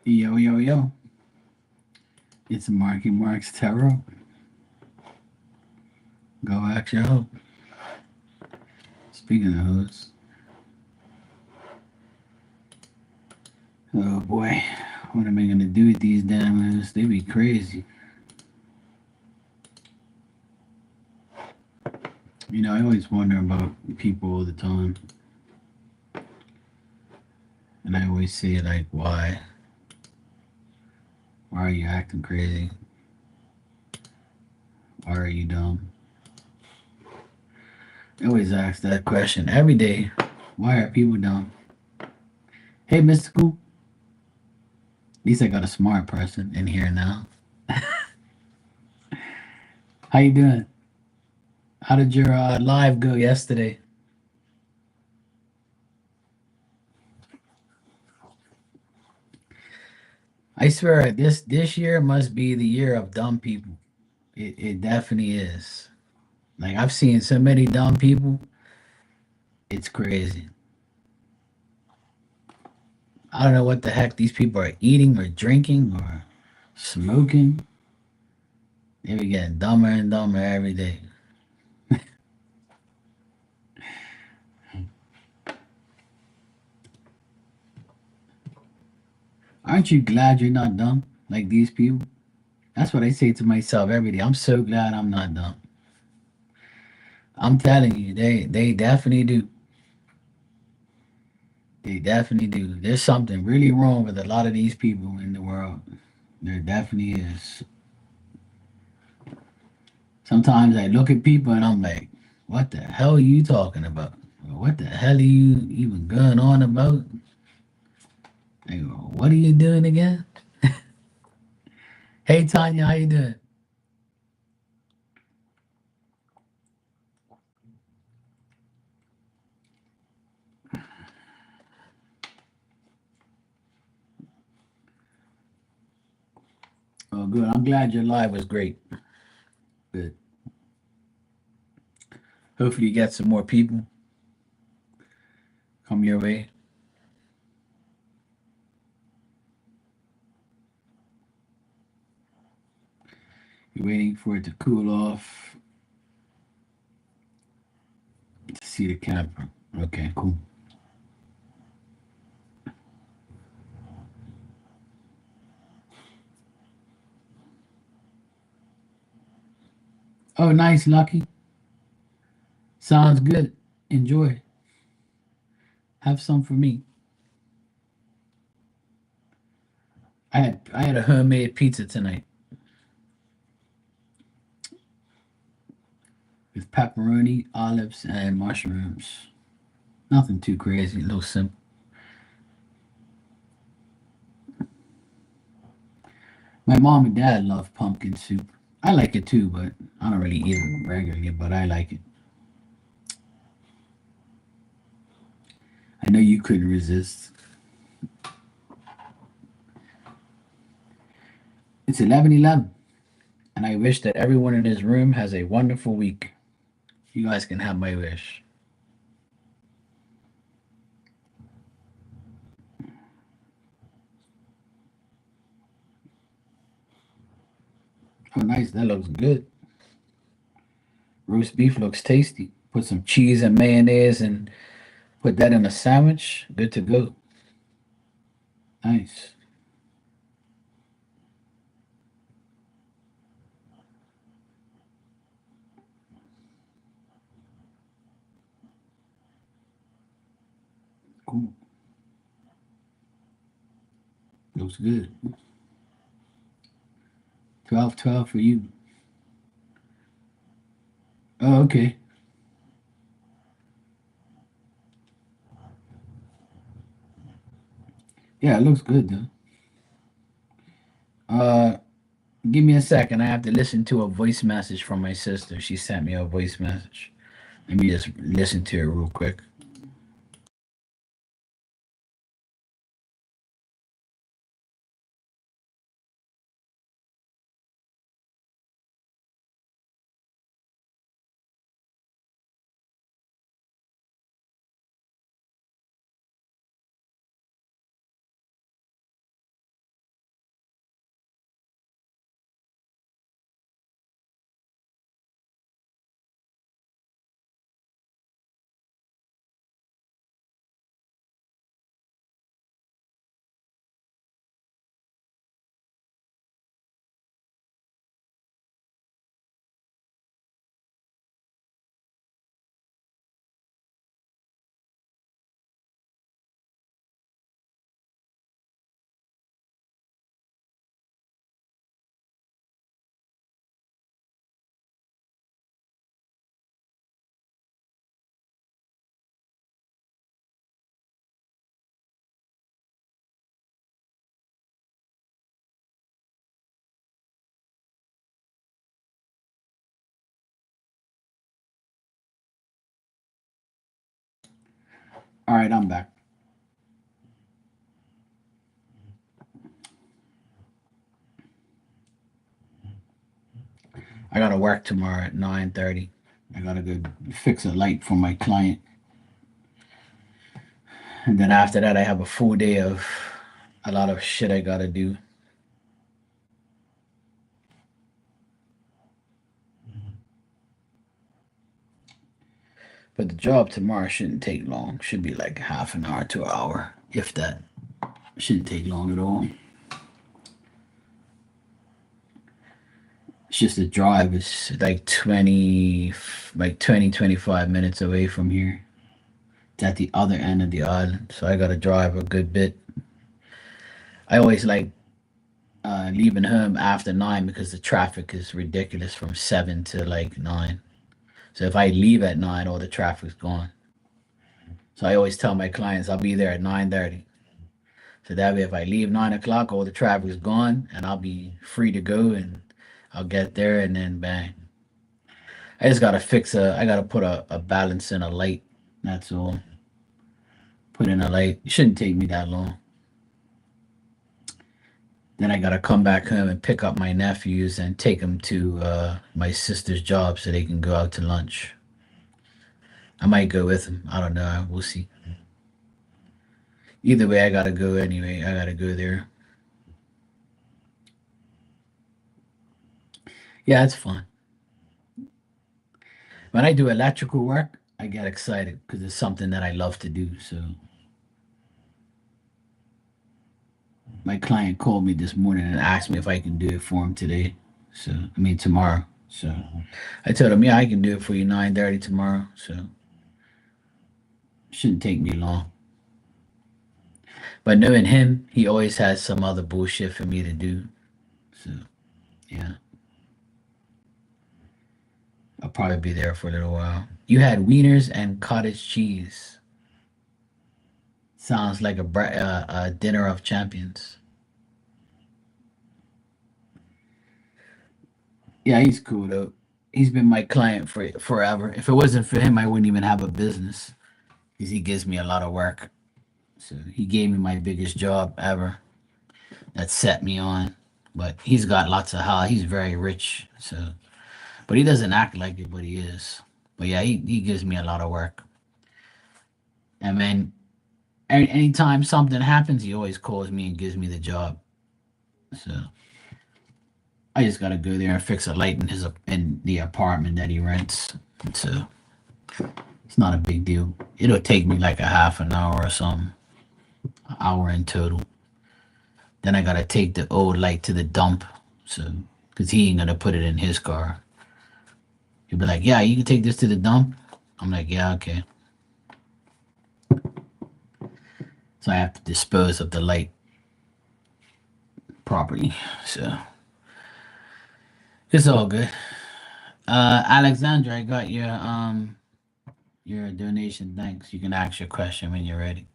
Yo, yo, yo. It's Marky Mark's Tarot. Go ask your hope. Speaking of hoes, oh boy, what am I gonna do with these damn hoes? They be crazy. I always wonder about people all the time. And I always say, like, why? Why are you acting crazy? Why are you dumb? I always ask that question every day. Why are people dumb? Hey, Mystical. At least I got a smart person in here now. How you doing? How did your live go yesterday? I swear this year must be the year of dumb people. It definitely is. Like I've seen so many dumb people, it's crazy. I don't know what the heck these people are eating or drinking or smoking. They be getting dumber and dumber every day. Aren't you glad you're not dumb like these people? That's what I say to myself every day. I'm so glad I'm not dumb. I'm telling you, they definitely do. They definitely do. There's something really wrong with a lot of these people in the world. There definitely is. Sometimes I look at people and I'm like, what the hell are you talking about? Or what the hell are you even going on about? Like, what are you doing again? Hey Tanya, how you doing? Oh, good. I'm glad your live was great. Good. Hopefully you get some more people come your way. You're waiting for it to cool off to see the camper. Okay, cool. Oh, nice, Lucky. Sounds good. Enjoy. Have some for me. I had a homemade pizza tonight with pepperoni, olives, and mushrooms. Nothing too crazy, a little simple. My mom and dad love pumpkin soup. I like it too, but I don't really eat it regularly, but I like it. I know you couldn't resist. It's 11:11, and I wish that everyone in this room has a wonderful week. You guys can have my wish. Oh, nice. That looks good. Roast beef looks tasty. Put some cheese and mayonnaise and put that in a sandwich. Good to go. Nice. Cool. Looks good. 12-12 for you. Oh, okay. Yeah, it looks good though. Uh, Give me a second. I have to listen to a voice message from my sister. She sent me a voice message. Let me just listen to it real quick. All right, I'm back. I gotta work tomorrow at 9:30. I gotta go fix a light for my client, and then after that, I have a full day of a lot of shit I gotta do. But the job tomorrow shouldn't take long. Should be like half an hour to an hour, if that. Shouldn't take long at all. It's just the drive is like 25 minutes away from here. It's at the other end of the island, so I gotta drive a good bit. I always like leaving home after 9 because the traffic is ridiculous from 7 to like 9. So if I leave at 9, all the traffic's gone. So I always tell my clients I'll be there at 9:30. So that way, if I leave 9 o'clock, all the traffic's gone, and I'll be free to go, and I'll get there, and then bang. I just gotta fix a. I gotta put a balance in a light. That's all. Put in a light. It shouldn't take me that long. Then I gotta come back home and pick up my nephews and take them to my sister's job so they can go out to lunch. I might go with them. I don't know. We'll see. Either way, I gotta go anyway. I gotta go there. Yeah, it's fun. When I do electrical work, I get excited because it's something that I love to do. So my client called me this morning and asked me if I can do it for him today. So I mean tomorrow. So I told him, yeah, I can do it for you 9:30 tomorrow. So shouldn't take me long. But knowing him, he always has some other bullshit for me to do. So yeah, I'll probably be there for a little while. You had wieners and cottage cheese. Sounds like a dinner of champions. Yeah, he's cool though. He's been my client for forever. If it wasn't for him, I wouldn't even have a business because he gives me a lot of work. So he gave me my biggest job ever. That set me on. But he's got lots of how he's very rich. So, but he doesn't act like it, but he is. But yeah, he gives me a lot of work. And man, anytime something happens, he always calls me and gives me the job. So I just gotta go there and fix a light in his in the apartment that he rents. So it's not a big deal. It'll take me like a half an hour or something, an hour in total. Then I gotta take the old light to the dump. So because he ain't gonna put it in his car. He'll be like, "Yeah, you can take this to the dump." I'm like, "Yeah, okay." So I have to dispose of the light properly. So it's all good. Alexandra, I got your donation. Thanks. You can ask your question when you're ready.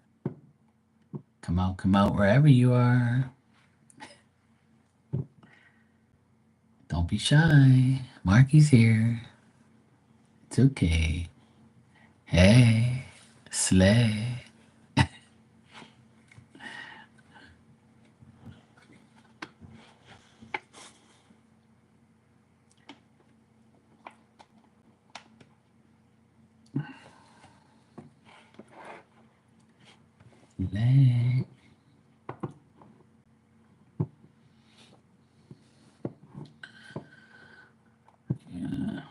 Come out wherever you are. Don't be shy. Marky's here. It's okay. Hey, Slay. Slay. Yeah.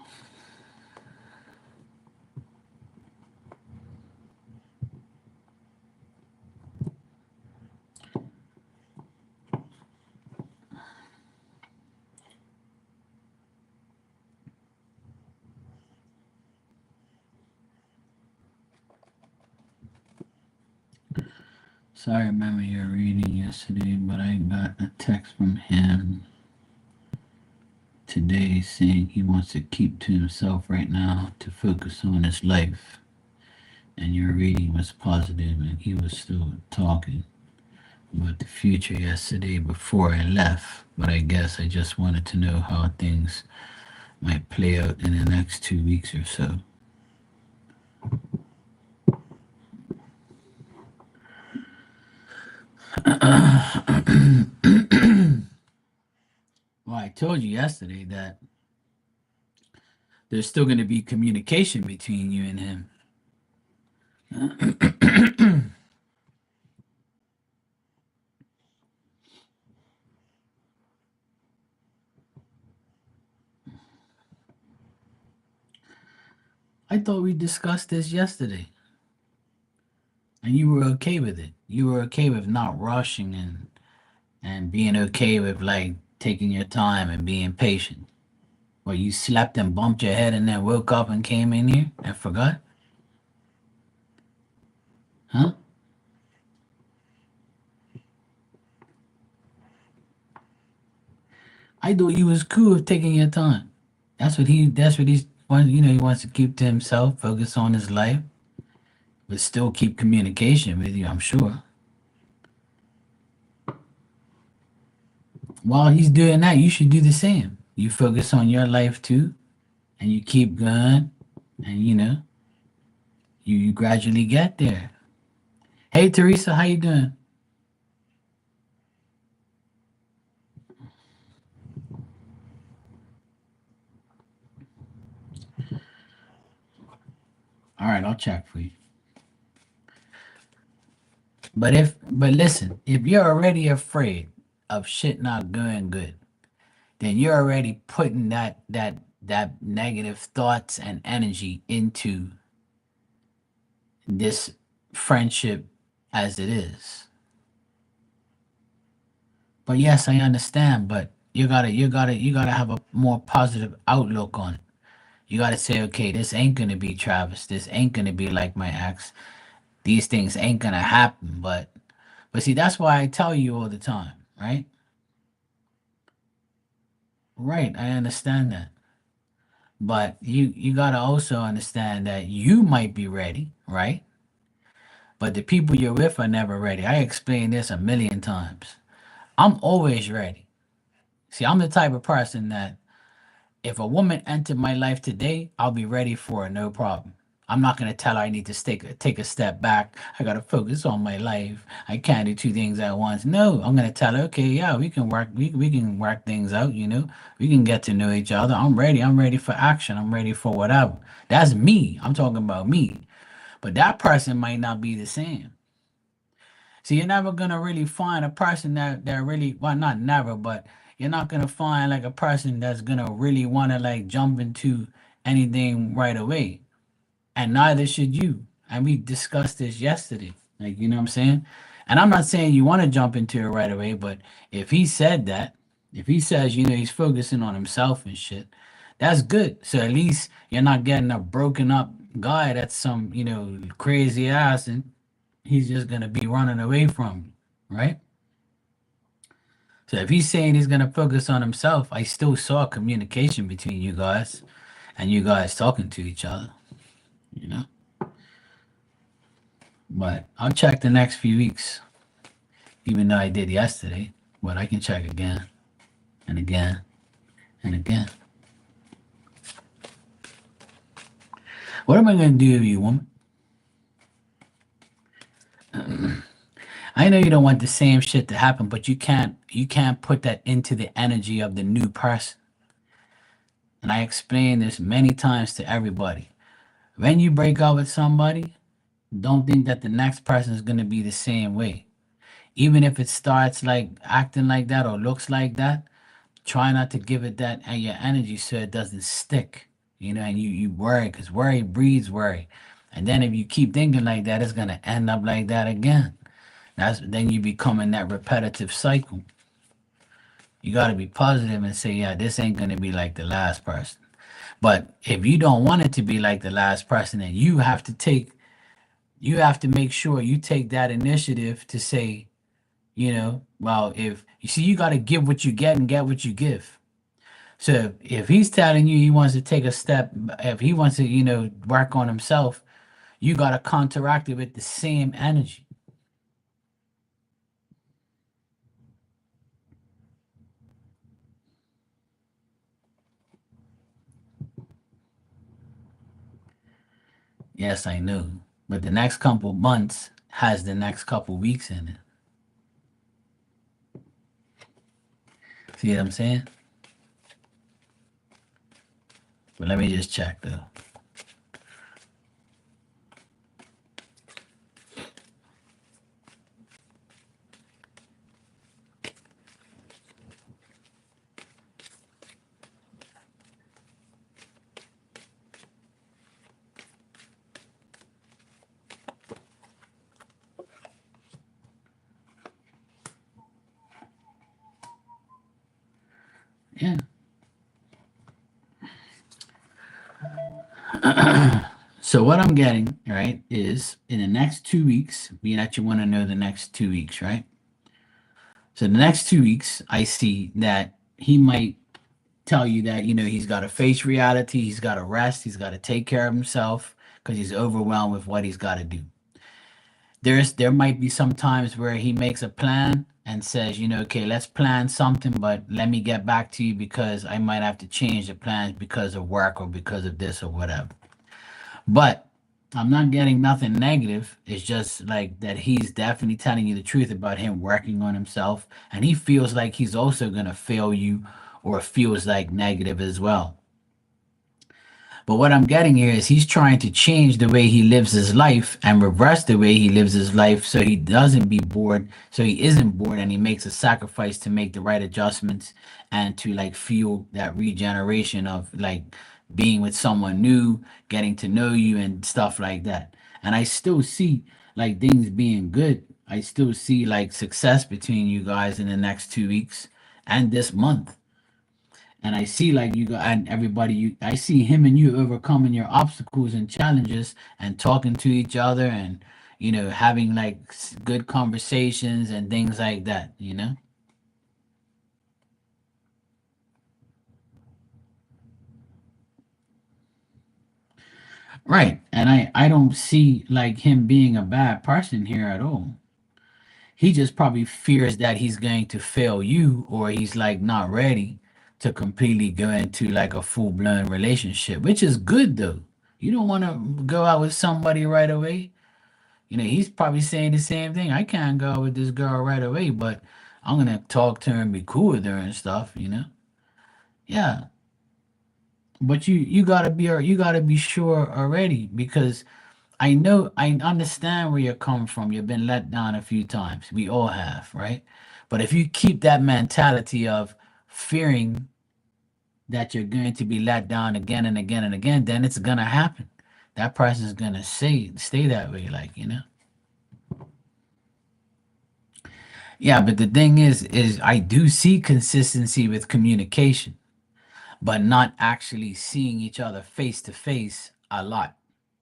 Sorry, I remember your reading yesterday, but I got a text from him today saying he wants to keep to himself right now to focus on his life. And your reading was positive, and he was still talking about the future yesterday before I left. But I guess I just wanted to know how things might play out in the next 2 weeks or so. Well, I told you yesterday that there's still going to be communication between you and him. I thought we discussed this yesterday, and you were okay with it. You were okay with not rushing and being okay with like taking your time and being patient. Well, you slept and bumped your head and then woke up and came in here and forgot, huh? I thought you was cool with taking your time. That's what he. That's what he's. You know, he wants to keep to himself, focus on his life, but still keep communication with you. I'm sure. While he's doing that, you should do the same. You focus on your life too, and you keep going, and you gradually get there. Hey, Teresa, how you doing? All right, I'll check for you. But listen, if you're already afraid of shit not going good, then you're already putting that negative thoughts and energy into this friendship as it is. But yes, I understand, but you gotta have a more positive outlook on it. You gotta say, okay, this ain't gonna be Travis. This ain't gonna be like my ex. These things ain't gonna happen. But see, that's why I tell you all the time, right? Right, I understand that. But you gotta also understand that you might be ready, right? But the people you're with are never ready. I explained this a million times. I'm always ready. See, I'm the type of person that if a woman entered my life today, I'll be ready for her, no problem. I'm not gonna tell her I need to take a step back. I gotta focus on my life. I can't do two things at once. No, I'm gonna tell her, okay, yeah, we can work. We can work things out. We can get to know each other. I'm ready. I'm ready for action. I'm ready for whatever. That's me. I'm talking about me. But that person might not be the same. So you're never gonna really find a person that really, well, not never, but you're not gonna find like a person that's gonna really want to like jump into anything right away, and neither should you. And we discussed this yesterday, like, you know what I'm saying. And I'm not saying you want to jump into it right away, but if he said that, if he says, he's focusing on himself and shit, that's good. So at least you're not getting a broken up guy that's some crazy ass, and he's just gonna be running away from you, right? So if he's saying he's gonna focus on himself, I still saw communication between you guys and you guys talking to each other, you know. But I'll check the next few weeks, even though I did yesterday. But I can check again and again and again. What am I gonna do with you, woman? I know you don't want the same shit to happen, but you can't put that into the energy of the new person. And I explained this many times to everybody. When you break up with somebody, don't think that the next person is going to be the same way. Even if it starts like acting like that or looks like that, try not to give it that and your energy so it doesn't stick. And you worry because worry breeds worry. And then if you keep thinking like that, it's going to end up like that again. That's then you become in that repetitive cycle. You got to be positive and say, yeah, this ain't going to be like the last person. But if you don't want it to be like the last person, then you have to make sure you take that initiative to say, well, if you see, you got to give what you get and get what you give. So if he's telling you he wants to take a step, if he wants to, work on himself, you got to counteract it with the same energy. Yes, I know. But the next couple months has the next couple weeks in it. See what I'm saying? But let me just check though. Yeah. So what I'm getting, right, is in the next 2 weeks, being that you want to know the next 2 weeks, right? So the next 2 weeks, I see that he might tell you that, he's got to face reality, he's got to rest, he's got to take care of himself because he's overwhelmed with what he's got to do. There might be some times where he makes a plan and says, okay, let's plan something, but let me get back to you because I might have to change the plans because of work or because of this or whatever. But I'm not getting nothing negative. It's just like that he's definitely telling you the truth about him working on himself. And he feels like he's also going to fail you or feels like negative as well. But what I'm getting here is he's trying to change the way he lives his life and reverse the way he lives his life so he doesn't be bored, so he isn't bored and he makes a sacrifice to make the right adjustments and to like fuel that regeneration of like being with someone new, getting to know you and stuff like that. And I still see like things being good. I still see like success between you guys in the next 2 weeks and this month. And I see like you got and everybody I see him and you overcoming your obstacles and challenges and talking to each other and having like good conversations and things like that. Right. And I don't see like him being a bad person here at all. He just probably fears that he's going to fail you or he's like not ready to completely go into like a full-blown relationship, which is good though. You don't want to go out with somebody right away. He's probably saying the same thing. I can't go out with this girl right away, but I'm gonna talk to her and be cool with her and stuff. Yeah, but you gotta be sure already because I understand where you're coming from. You've been let down a few times. We all have, right? But if you keep that mentality of fearing that you're going to be let down again and again and again, then it's gonna happen. That person's gonna stay that way, like. Yeah, but the thing is I do see consistency with communication, but not actually seeing each other face to face a lot.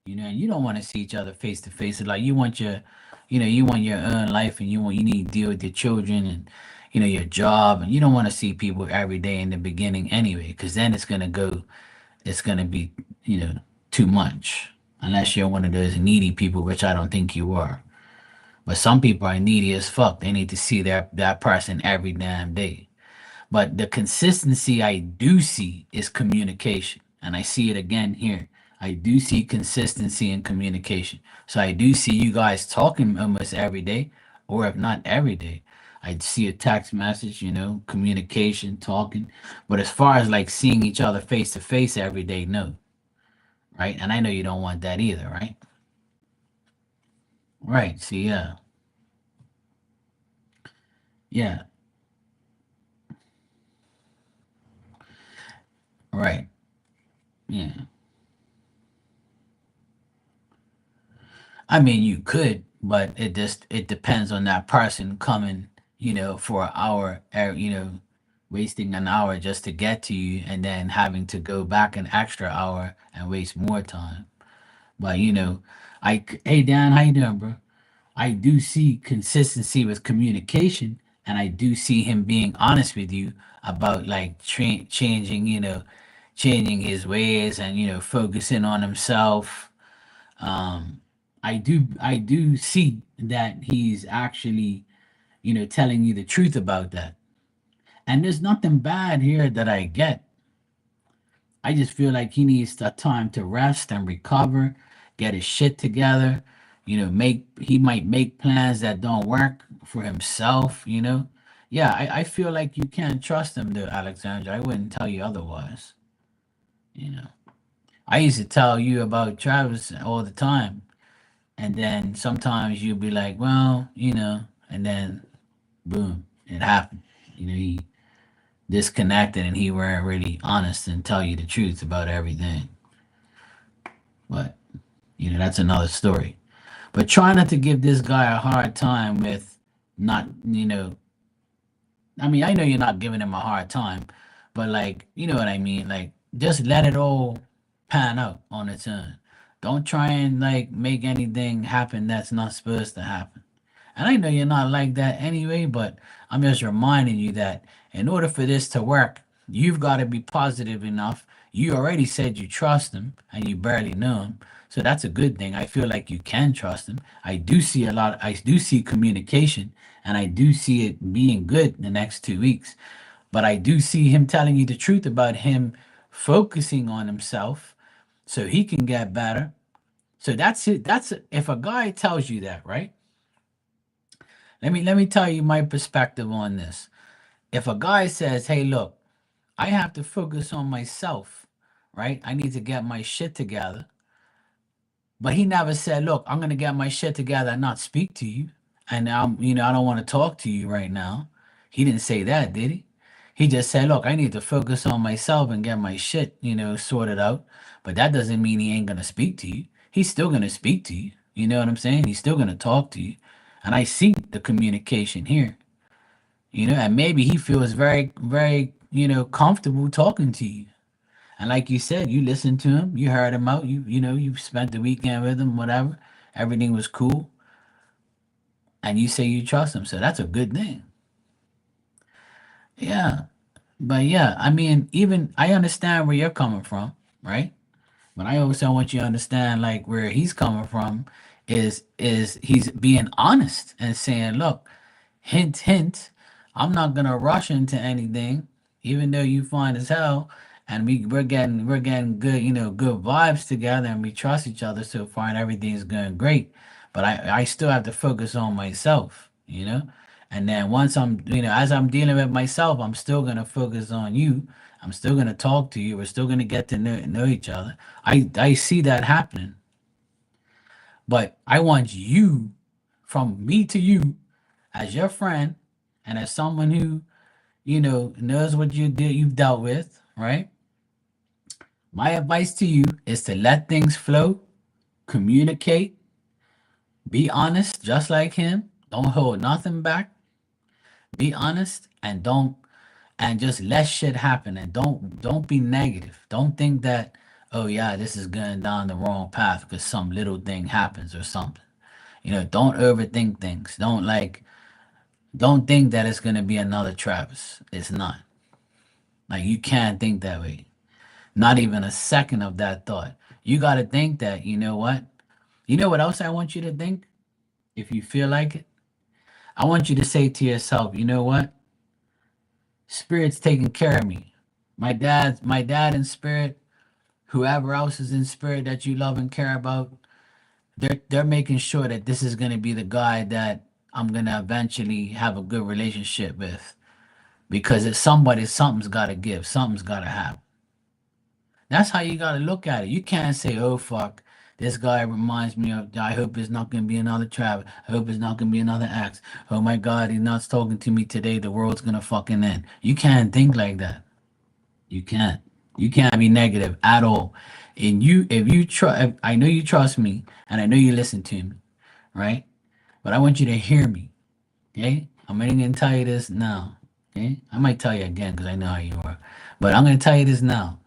And you don't want to see each other face to face. Like you want your own life, and you need to deal with your children and your job, and you don't want to see people every day in the beginning anyway, because then it's gonna be too much. Unless you're one of those needy people, which I don't think you are. But some people are needy as fuck. They need to see that person every damn day. But the consistency I do see is communication. And I see it again here. I do see consistency in communication. So I do see you guys talking almost every day, or if not every day. I see a text message, communication, talking. But as far as like seeing each other face to face every day, no. Right? And I know you don't want that either, right? Right. See, yeah. Yeah. Right. Yeah. I mean, you could, but it depends on that person coming, for an hour, wasting an hour just to get to you, and then having to go back an extra hour and waste more time. But hey Dan, how you doing, bro? I do see consistency with communication, and I do see him being honest with you about like changing his ways and focusing on himself. um, I do see that he's actually, telling you the truth about that. And there's nothing bad here that I get. I just feel like he needs the time to rest and recover, get his shit together. He might make plans that don't work for himself. Yeah, I feel like you can't trust him though, Alexandra. I wouldn't tell you otherwise. You know, I used to tell you about Travis all the time, and then sometimes you'd be like, well, and then boom, it happened. He disconnected and he weren't really honest and tell you the truth about everything. But that's another story. But try not to give this guy a hard time with not, I mean, I know you're not giving him a hard time, but like, you know what I mean? Like, just let it all pan out on its own. Don't try and like make anything happen that's not supposed to happen. And I know you're not like that anyway, but I'm just reminding you that in order for this to work, you've got to be positive enough. You already said you trust him and you barely know him. So that's a good thing. I feel like you can trust him. I do see communication and I do see it being good the next 2 weeks. But I do see him telling you the truth about him focusing on himself so he can get better. So that's it. If a guy tells you that, right? Let me tell you my perspective on this. If a guy says, "Hey, look, I have to focus on myself, right? I need to get my shit together." But he never said, "Look, I'm going to get my shit together and not speak to you." And I don't want to talk to you right now. He didn't say that, did he? He just said, "Look, I need to focus on myself and get my shit, sorted out." But that doesn't mean he ain't going to speak to you. He's still going to speak to you. You know what I'm saying? He's still going to talk to you. And I see the communication here. And maybe he feels very, very, comfortable talking to you. And like you said, you listened to him, you heard him out, you spent the weekend with him, whatever. Everything was cool, and you say you trust him, so that's a good thing. Yeah, but yeah, I mean, even I understand where you're coming from, right? But I also want you to understand, like where he's coming from, is he's being honest and saying, "Look, hint, hint. I'm not gonna rush into anything, even though you fine as hell, and we're getting good, good vibes together, and we trust each other so far, and everything's going great. But I still have to focus on myself. And then once as I'm dealing with myself, I'm still gonna focus on you. I'm still gonna talk to you. We're still gonna get to know each other. I see that happening, but I want you, from me to you, as your friend and as someone who knows what you've dealt with, right? My advice to you is to let things flow, communicate, be honest, just like him. Don't hold nothing back. Be honest and just let shit happen, and don't be negative. Don't think that, oh yeah, this is going down the wrong path because some little thing happens or something. Don't overthink things. Don't think that it's gonna be another Travis. It's not. Like, you can't think that way. Not even a second of that thought. You got to think that, you know what? You know what else I want you to think? If you feel like it, I want you to say to yourself, you know what? Spirit's taking care of me. My dad in spirit, whoever else is in spirit that you love and care about, they're making sure that this is gonna be the guy that I'm gonna eventually have a good relationship with. Because it's something's gotta give, something's gotta happen. That's how you gotta look at it. You can't say, "Oh fuck, this guy reminds me of. I hope it's not gonna be another Travis. I hope it's not gonna be another X. Oh my God, he's not talking to me today. The world's gonna fucking end." You can't think like that. You can't. You can't be negative at all. And if you try, I know you trust me, and I know you listen to me, right? But I want you to hear me, okay? I'm gonna tell you this now, okay? I might tell you again because I know how you are, but I'm gonna tell you this now.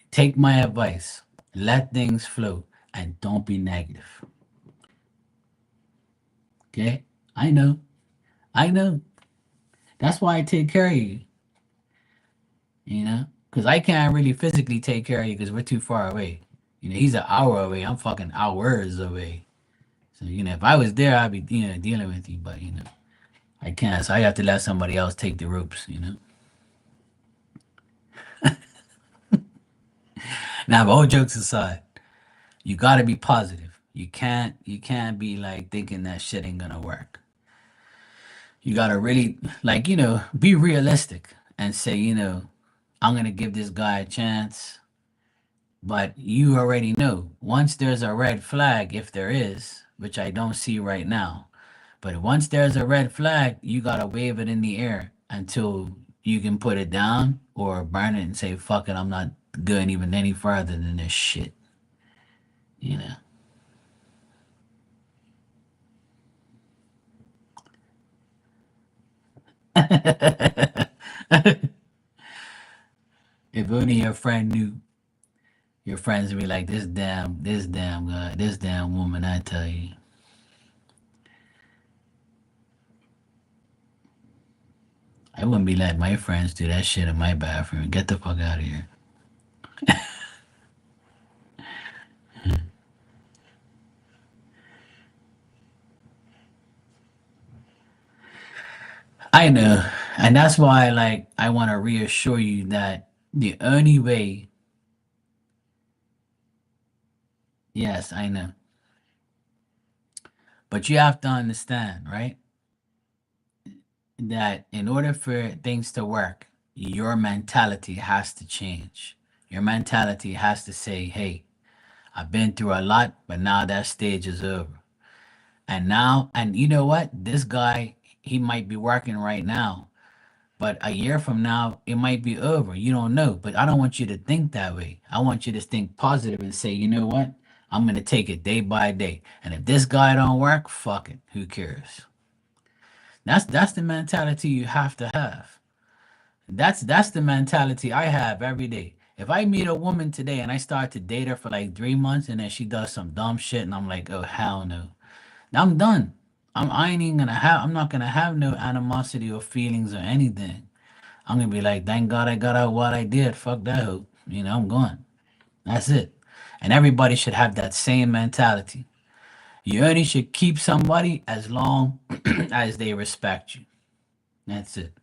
Take my advice. Let things flow and don't be negative. Okay? I know. I know. That's why I take care of you, Because I can't really physically take care of you because we're too far away. He's an hour away. I'm fucking hours away. So, if I was there, I'd be, dealing with you. But, I can't. So I have to let somebody else take the ropes. Now, but all jokes aside, you got to be positive. You can't be like thinking that shit ain't gonna work. You gotta really, like, be realistic and say, I'm gonna give this guy a chance. But you already know once there's a red flag, if there is, which I don't see right now, but once there's a red flag, you gotta wave it in the air until you can put it down or burn it and say, fuck it, I'm not going even any further than this shit, you know? If only your friend knew, your friends would be like, this damn guy, this damn woman, I tell you. I wouldn't be letting my friends do that shit in my bathroom. Get the fuck out of here. I know. And that's why, like, I want to reassure you that the only way, yes, I know. But you have to understand, right? That in order for things to work, your mentality has to change. Your mentality has to say, hey, I've been through a lot, but now that stage is over. And now, and you know what? This guy, he might be working right now, but a year from now, it might be over. You don't know. But I don't want you to think that way. I want you to think positive and say, you know what? I'm gonna take it day by day. And if this guy don't work, fuck it. Who cares? That's the mentality you have to have. That's the mentality I have every day. If I meet a woman today and I start to date her for like 3 months and then she does some dumb shit and I'm like, oh hell no. I'm done. I ain't even gonna have I'm not gonna have no animosity or feelings or anything. I'm gonna be like, thank God I got out what I did. Fuck that hoe. I'm gone. That's it. And everybody should have that same mentality. You only should keep somebody as long as they respect you. That's it.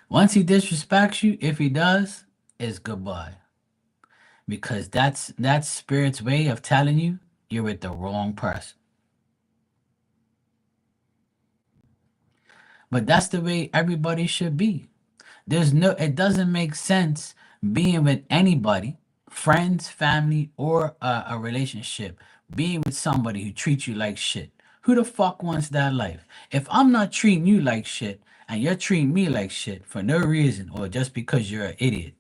Once he disrespects you, if he does, it's goodbye. Because that's spirit's way of telling you you're with the wrong person. But that's the way everybody should be. It doesn't make sense being with anybody, friends, family, or a relationship, being with somebody who treats you like shit. Who the fuck wants that life? If I'm not treating you like shit and you're treating me like shit for no reason or just because you're an idiot,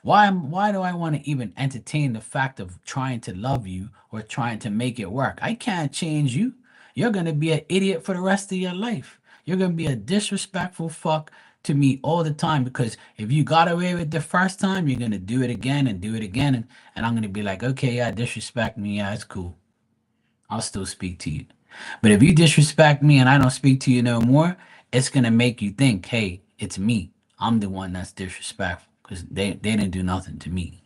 why do I want to even entertain the fact of trying to love you or trying to make it work? I can't change you. You're gonna be an idiot for the rest of your life. You're gonna be a disrespectful fuck to me all the time because if you got away with it the first time, you're gonna do it again and do it again, and I'm gonna be like, okay, yeah, disrespect me, yeah, it's cool. I'll still speak to you. But if you disrespect me and I don't speak to you no more, it's gonna make you think, hey, it's me. I'm the one that's disrespectful because they didn't do nothing to me.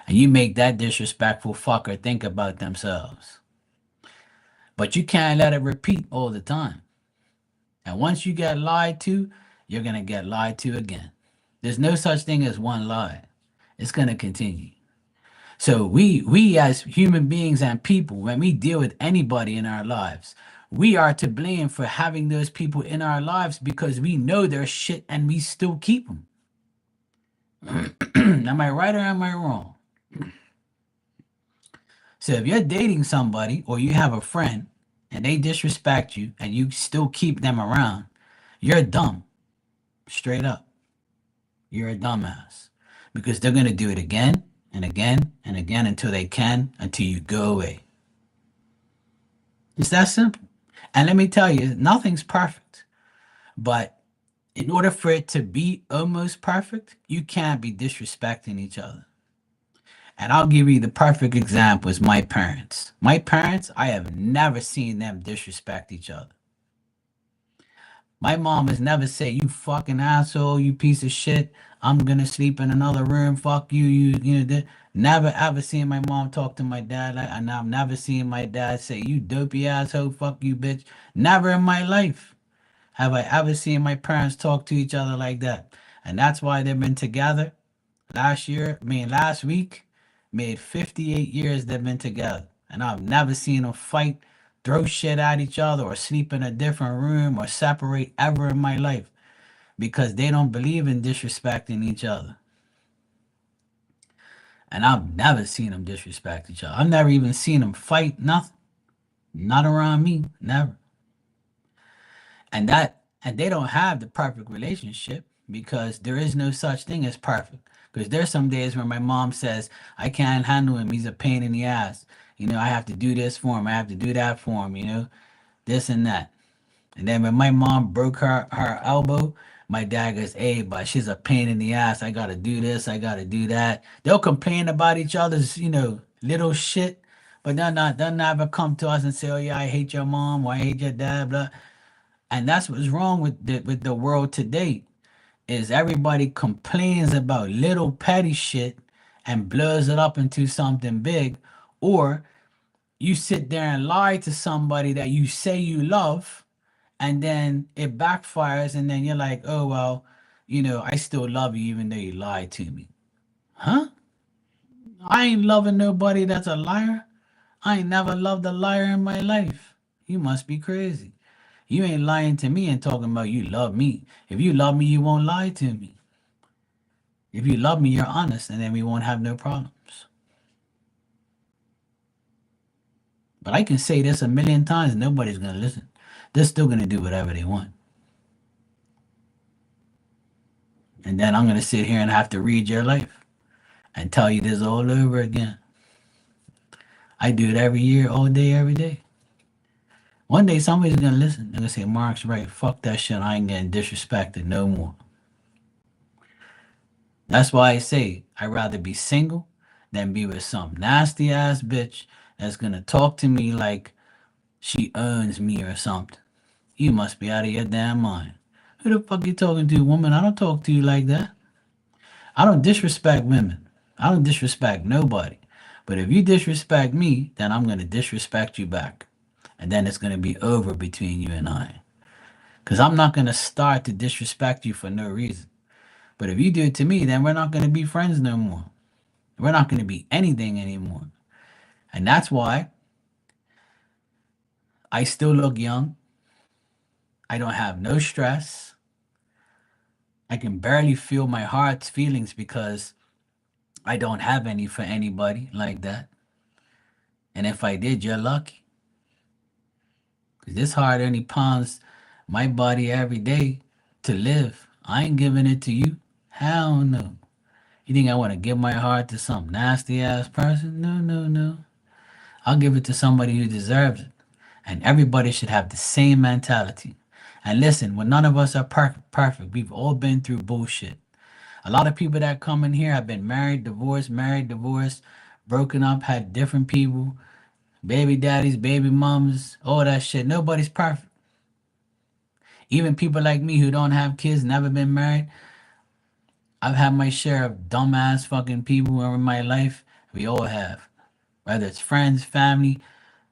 And you make that disrespectful fucker think about themselves. But you can't let it repeat all the time. And once you get lied to, you're gonna get lied to again. There's no such thing as one lie. It's gonna continue. So we as human beings and people, when we deal with anybody in our lives, we are to blame for having those people in our lives because we know their shit and we still keep them. Am I right or am I wrong? So if you're dating somebody or you have a friend and they disrespect you and you still keep them around, you're dumb. Straight up. You're a dumbass. Because they're gonna do it again and again and again until you go away. It's that simple. And let me tell you, nothing's perfect. But in order for it to be almost perfect, you can't be disrespecting each other. And I'll give you the perfect example is my parents. My parents, I have never seen them disrespect each other. My mom has never said, you fucking asshole, you piece of shit. I'm gonna sleep in another room. Fuck you, never ever seen my mom talk to my dad like, and I've never seen my dad say, you dopey asshole, fuck you, bitch. Never in my life have I ever seen my parents talk to each other like that. And that's why they've been together. Last week, made 58 years they've been together. And I've never seen them fight throw shit at each other or sleep in a different room or separate ever in my life because they don't believe in disrespecting each other. And I've never seen them disrespect each other. I've never even seen them fight, nothing. Not around me, never. And they don't have the perfect relationship because there is no such thing as perfect. Because there's some days where my mom says, I can't handle him, he's a pain in the ass. I have to do this for him, I have to do that for him, this and that. And then when my mom broke her elbow, my dad goes, hey, but she's a pain in the ass. I gotta do this, I gotta do that. They'll complain about each other's, little shit, but they'll never come to us and say, oh yeah, I hate your mom or I hate your dad, blah. And that's what's wrong with the world today is everybody complains about little petty shit and blows it up into something big, or you sit there and lie to somebody that you say you love, and then it backfires, and then you're like, oh well, I still love you even though you lied to me. Huh? I ain't loving nobody that's a liar. I ain't never loved a liar in my life. You must be crazy. You ain't lying to me and talking about you love me. If you love me, you won't lie to me. If you love me, you're honest, and then we won't have no problems. But I can say this a million times, and nobody's gonna listen. They're still gonna do whatever they want. And then I'm gonna sit here and have to read your life and tell you this all over again. I do it every year, all day, every day. One day somebody's gonna listen. They're gonna say, Mark's right. Fuck that shit. I ain't getting disrespected no more. That's why I say I'd rather be single than be with some nasty ass bitch that's gonna talk to me like she owns me or something. You must be out of your damn mind. Who the fuck you talking to, woman? I don't talk to you like that. I don't disrespect women. I don't disrespect nobody. But if you disrespect me, then I'm gonna disrespect you back. And then it's gonna be over between you and I. Because I'm not gonna start to disrespect you for no reason. But if you do it to me, then we're not gonna be friends no more. We're not gonna be anything anymore. And that's why I still look young. I don't have no stress. I can barely feel my heart's feelings because I don't have any for anybody like that. And if I did, you're lucky. Because this heart only pounds my body every day to live. I ain't giving it to you. Hell no. You think I want to give my heart to some nasty ass person? No, no, no. I'll give it to somebody who deserves it. And everybody should have the same mentality. And listen, when none of us are perfect, we've all been through bullshit. A lot of people that come in here have been married, divorced, broken up, had different people, baby daddies, baby moms, all that shit. Nobody's perfect. Even people like me who don't have kids, never been married, I've had my share of dumbass fucking people in my life. We all have. Whether it's friends, family,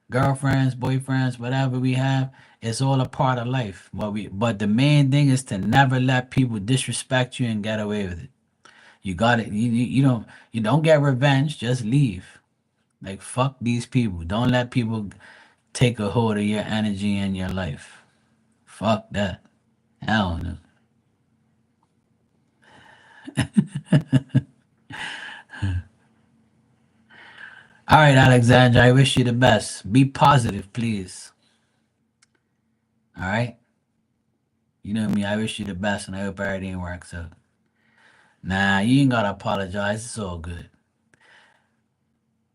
girlfriends, boyfriends, whatever we have, it's all a part of life. But the main thing is to never let people disrespect you and get away with it. You got it. You don't get revenge. Just leave. Like fuck these people. Don't let people take a hold of your energy and your life. Fuck that. Hell no. All right, Alexandra. I wish you the best. Be positive, please. All right. You know me. I wish you the best, and I hope everything works out. Nah, you ain't gotta apologize. It's all good.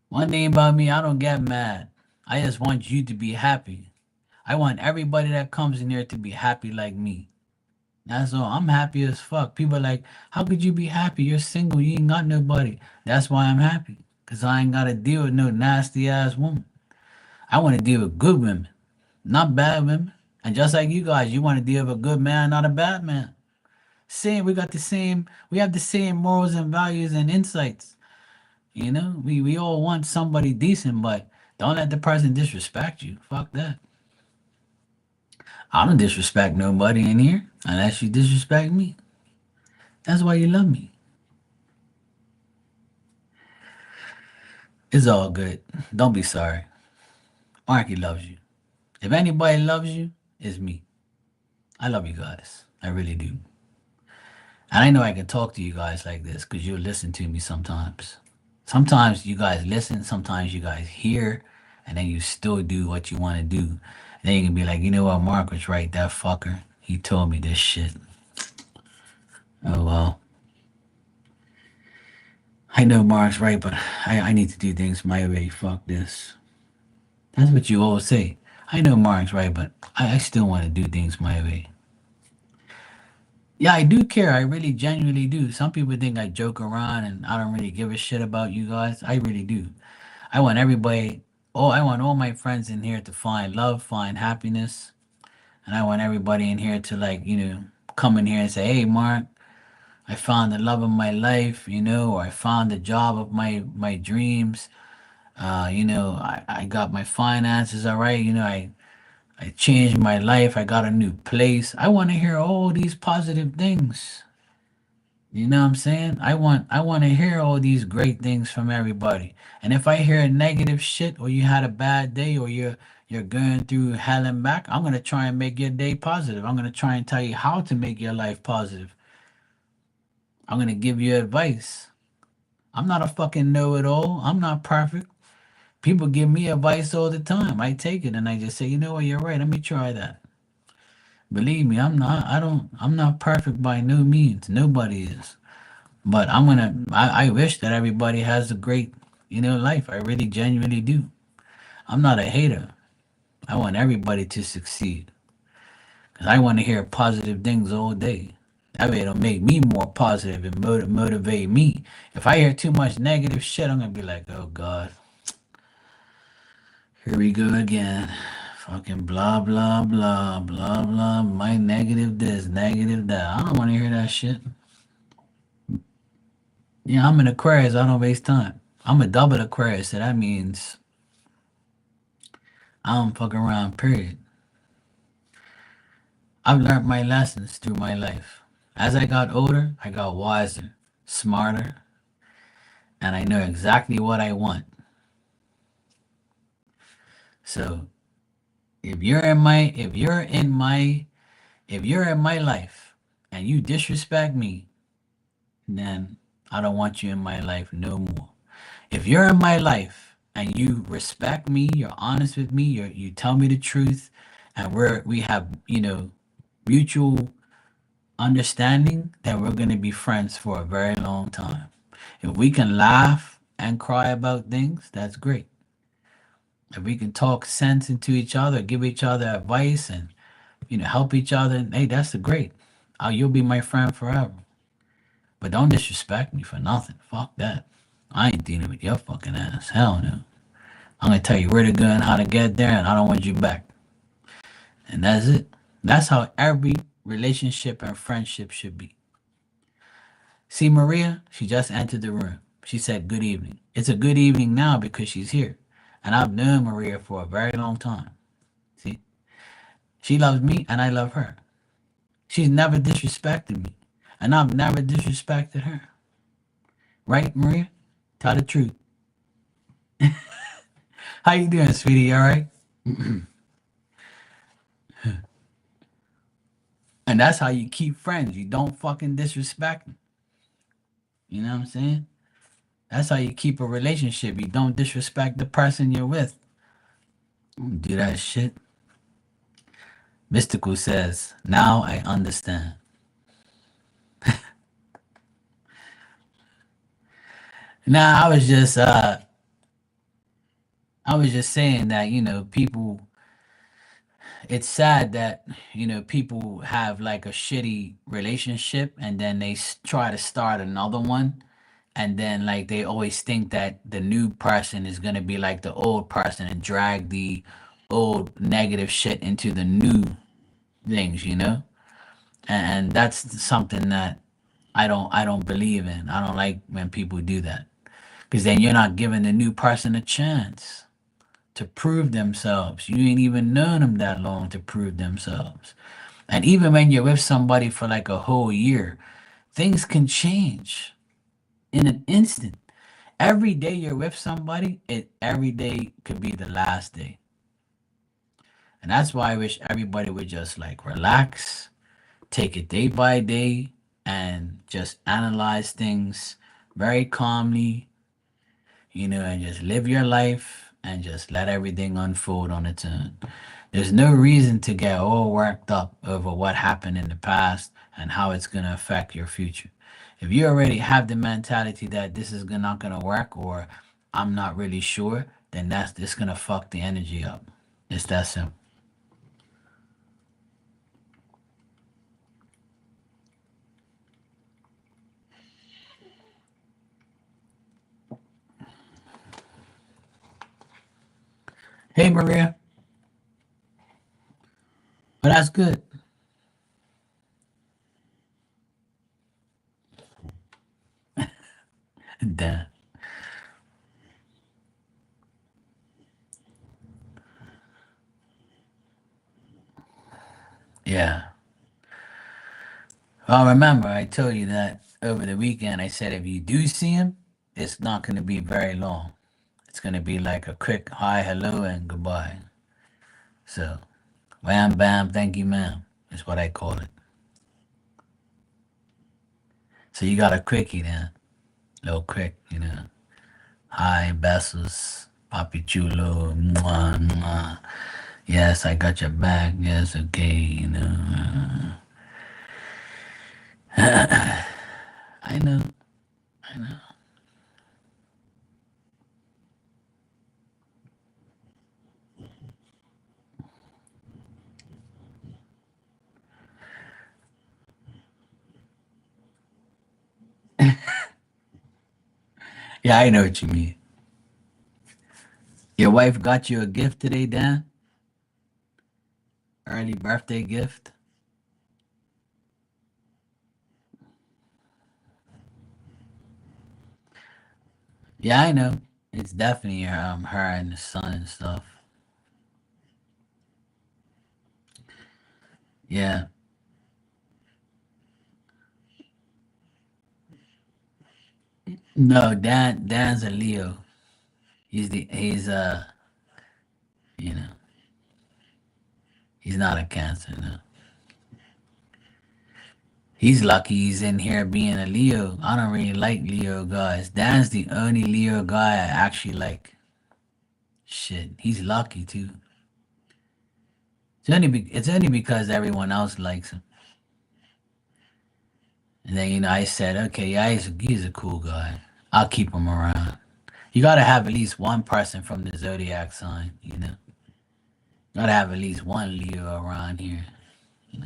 One thing about me, I don't get mad. I just want you to be happy. I want everybody that comes in here to be happy like me. That's all. I'm happy as fuck. People are like, how could you be happy? You're single. You ain't got nobody. That's why I'm happy. Because I ain't got to deal with no nasty ass woman. I want to deal with good women, not bad women. And just like you guys, you want to deal with a good man, not a bad man. Same, we have the same morals and values and insights. We all want somebody decent, but don't let the person disrespect you. Fuck that. I don't disrespect nobody in here unless you disrespect me. That's why you love me. It's all good. Don't be sorry. Marky loves you. If anybody loves you, it's me. I love you guys. I really do. And I know I can talk to you guys like this because you listen to me sometimes. Sometimes you guys listen, sometimes you guys hear, and then you still do what you want to do. And then you can be like, you know what, Mark was right, that fucker. He told me this shit. Oh well. I know Mark's right, but I need to do things my way. Fuck this. That's what you always say. I know Mark's right, but I still want to do things my way. Yeah, I do care. I really genuinely do. Some people think I joke around and I don't really give a shit about you guys. I really do. I want everybody, oh, I want all my friends in here to find love, find happiness. And I want everybody in here to, like, come in here and say, hey, Mark, I found the love of my life, or I found the job of my dreams. I got my finances all right. I changed my life. I got a new place. I want to hear all these positive things. You know what I'm saying? I want to hear all these great things from everybody. And if I hear negative shit or you had a bad day or you're going through hell and back, I'm gonna try and make your day positive. I'm gonna try and tell you how to make your life positive. I'm gonna give you advice. I'm not a fucking know-it-all. I'm not perfect. People give me advice all the time. I take it and I just say, you know what, you're right. Let me try that. Believe me, I'm not perfect by no means. Nobody is. But I wish that everybody has a great, life. I really genuinely do. I'm not a hater. I want everybody to succeed. Cause I want to hear positive things all day. That way it'll make me more positive and motivate me. If I hear too much negative shit, I'm gonna be like, oh God, here we go again. Fucking blah blah blah blah blah. My negative this, negative that. I don't want to hear that shit. Yeah, I'm an Aquarius. I don't waste time. I'm a double Aquarius, so that means I don't fuck around. Period. I've learned my lessons through my life. As I got older, I got wiser, smarter, and I know exactly what I want. So if you're in my if you're in my if you're in my life and you disrespect me, then I don't want you in my life no more. If you're in my life and you respect me, you're honest with me, you tell me the truth, and we have, mutual understanding, that we're going to be friends for a very long time. If we can laugh and cry about things, that's great. If we can talk sense into each other, give each other advice, and help each other, hey, that's the great. You'll be my friend forever. But don't disrespect me for nothing. Fuck that. I ain't dealing with your fucking ass. Hell no. I'm gonna tell you where to go and how to get there, and I don't want you back. And that's it. That's how every relationship and friendship should be. See, Maria, she just entered the room. She said, good evening. It's a good evening now because she's here. And I've known Maria for a very long time. See, she loves me and I love her. She's never disrespected me. And I've never disrespected her. Right, Maria? Tell the truth. How you doing, sweetie? All right? And that's how you keep friends. You don't fucking disrespect them. You know what I'm saying? That's how you keep a relationship. You don't disrespect the person you're with. Do that shit. Mystical says, now I understand. Nah, I was just saying that, people, it's sad that, people have like a shitty relationship and then they try to start another one, and then like they always think that the new person is going to be like the old person and drag the old negative shit into the new things, and that's something that I don't believe in. I don't like when people do that, because then you're not giving the new person a chance to prove themselves. You ain't even known them that long to prove themselves. And even when you're with somebody for like a whole year, things can change in an instant. Every day you're with somebody, every day could be the last day. And that's why I wish everybody would just like relax, take it day by day, and just analyze things very calmly, and just live your life and just let everything unfold on its own. There's no reason to get all worked up over what happened in the past and how it's going to affect your future. If you already have the mentality that this is not going to work or I'm not really sure, then that's this going to fuck the energy up. It's that simple. Hey, Maria. Well, that's good. Damn. Yeah. Well, remember, I told you that over the weekend. I said if you do see him, it's not going to be very long. It's going to be like a quick hi, hello, and goodbye. So, wham, bam, thank you, ma'am, is what I call it. So, you got a quickie then. Little quick. Hi, besos, papi chulo, mwah, mwah. Yes, I got your back. Yes, okay. I know, I know. Yeah, I know what you mean. Your wife got you a gift today, Dan? Early birthday gift? Yeah, I know. It's definitely her and the son and stuff. Yeah. No, Dan's a Leo. He's you know he's not a Cancer. No, he's lucky he's in here being a Leo. I don't really like Leo guys. Dan's the only Leo guy I actually like. Shit, he's lucky too. It's only because everyone else likes him. And then I said, okay, yeah, he's a cool guy. I'll keep him around. You gotta have at least one person from the zodiac sign. Gotta have at least one Leo around here. You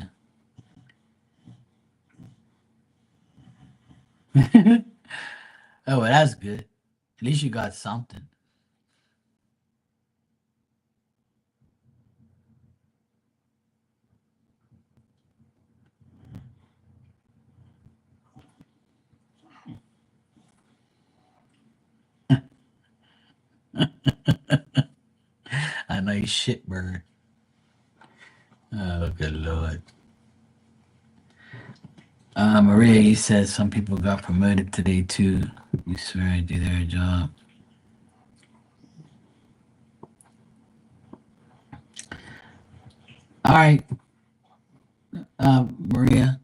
know. Oh, well, that's good. At least you got something. I know you shit bird. Oh, good lord. Maria, you said some people got promoted today too. You swear to do their job. All right, Maria,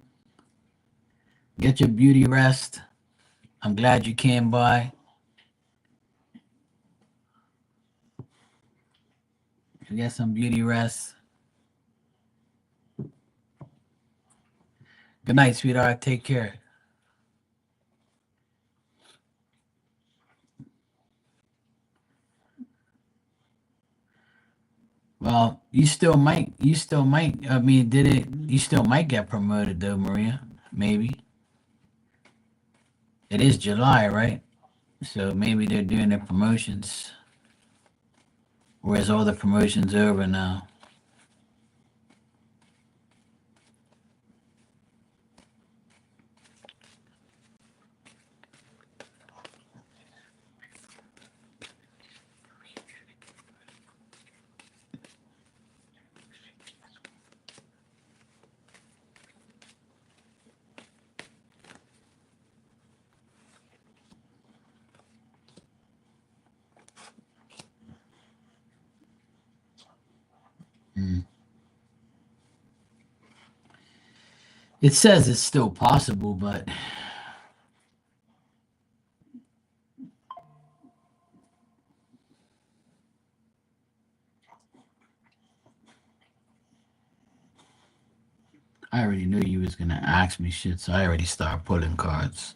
get your beauty rest. I'm glad you came by. Get some beauty rest. Good night, sweetheart. Take care. Well, you still might. I mean, did it? You still might get promoted though, Maria. Maybe it is July, right? So maybe they're doing the promotions, whereas all the promotions over now. Mm. It says it's still possible, but I already knew you was gonna ask me shit, so I already started pulling cards.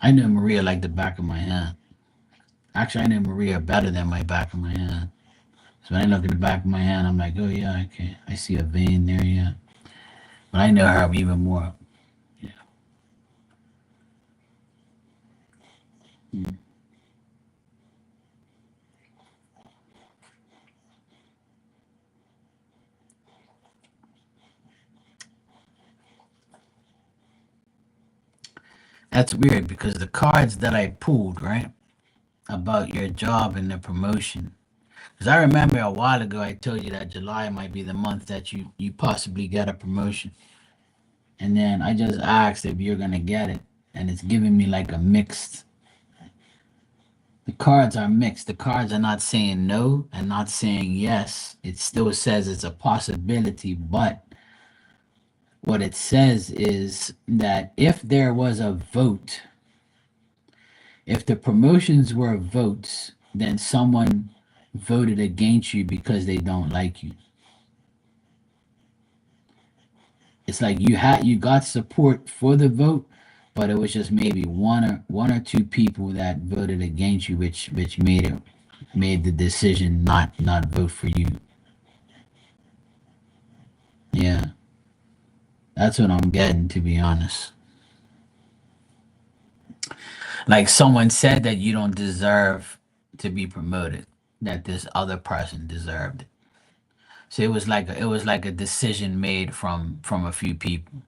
I knew Maria like the back of my hand. Actually, I knew Maria better than my back of my hand. So when I look at the back of my hand, I'm like, oh yeah, okay, I see a vein there, yeah. But I know her even more. Yeah. Mm. That's weird because the cards that I pulled, right, about your job and the promotion. Because I remember a while ago I told you that July might be the month that you possibly get a promotion. And then I just asked if you're gonna get it, and it's giving me like a mixed. The cards are mixed. The cards are not saying no and not saying yes. It still says it's a possibility, but what it says is that if there was a vote, if the promotions were votes, then someone voted against you because they don't like you. It's like you got support for the vote, but it was just maybe one or two people that voted against you, which made the decision not vote for you. Yeah, that's what I'm getting, to be honest. Like someone said that you don't deserve to be promoted, that this other person deserved it. So it was like a decision made from a few people.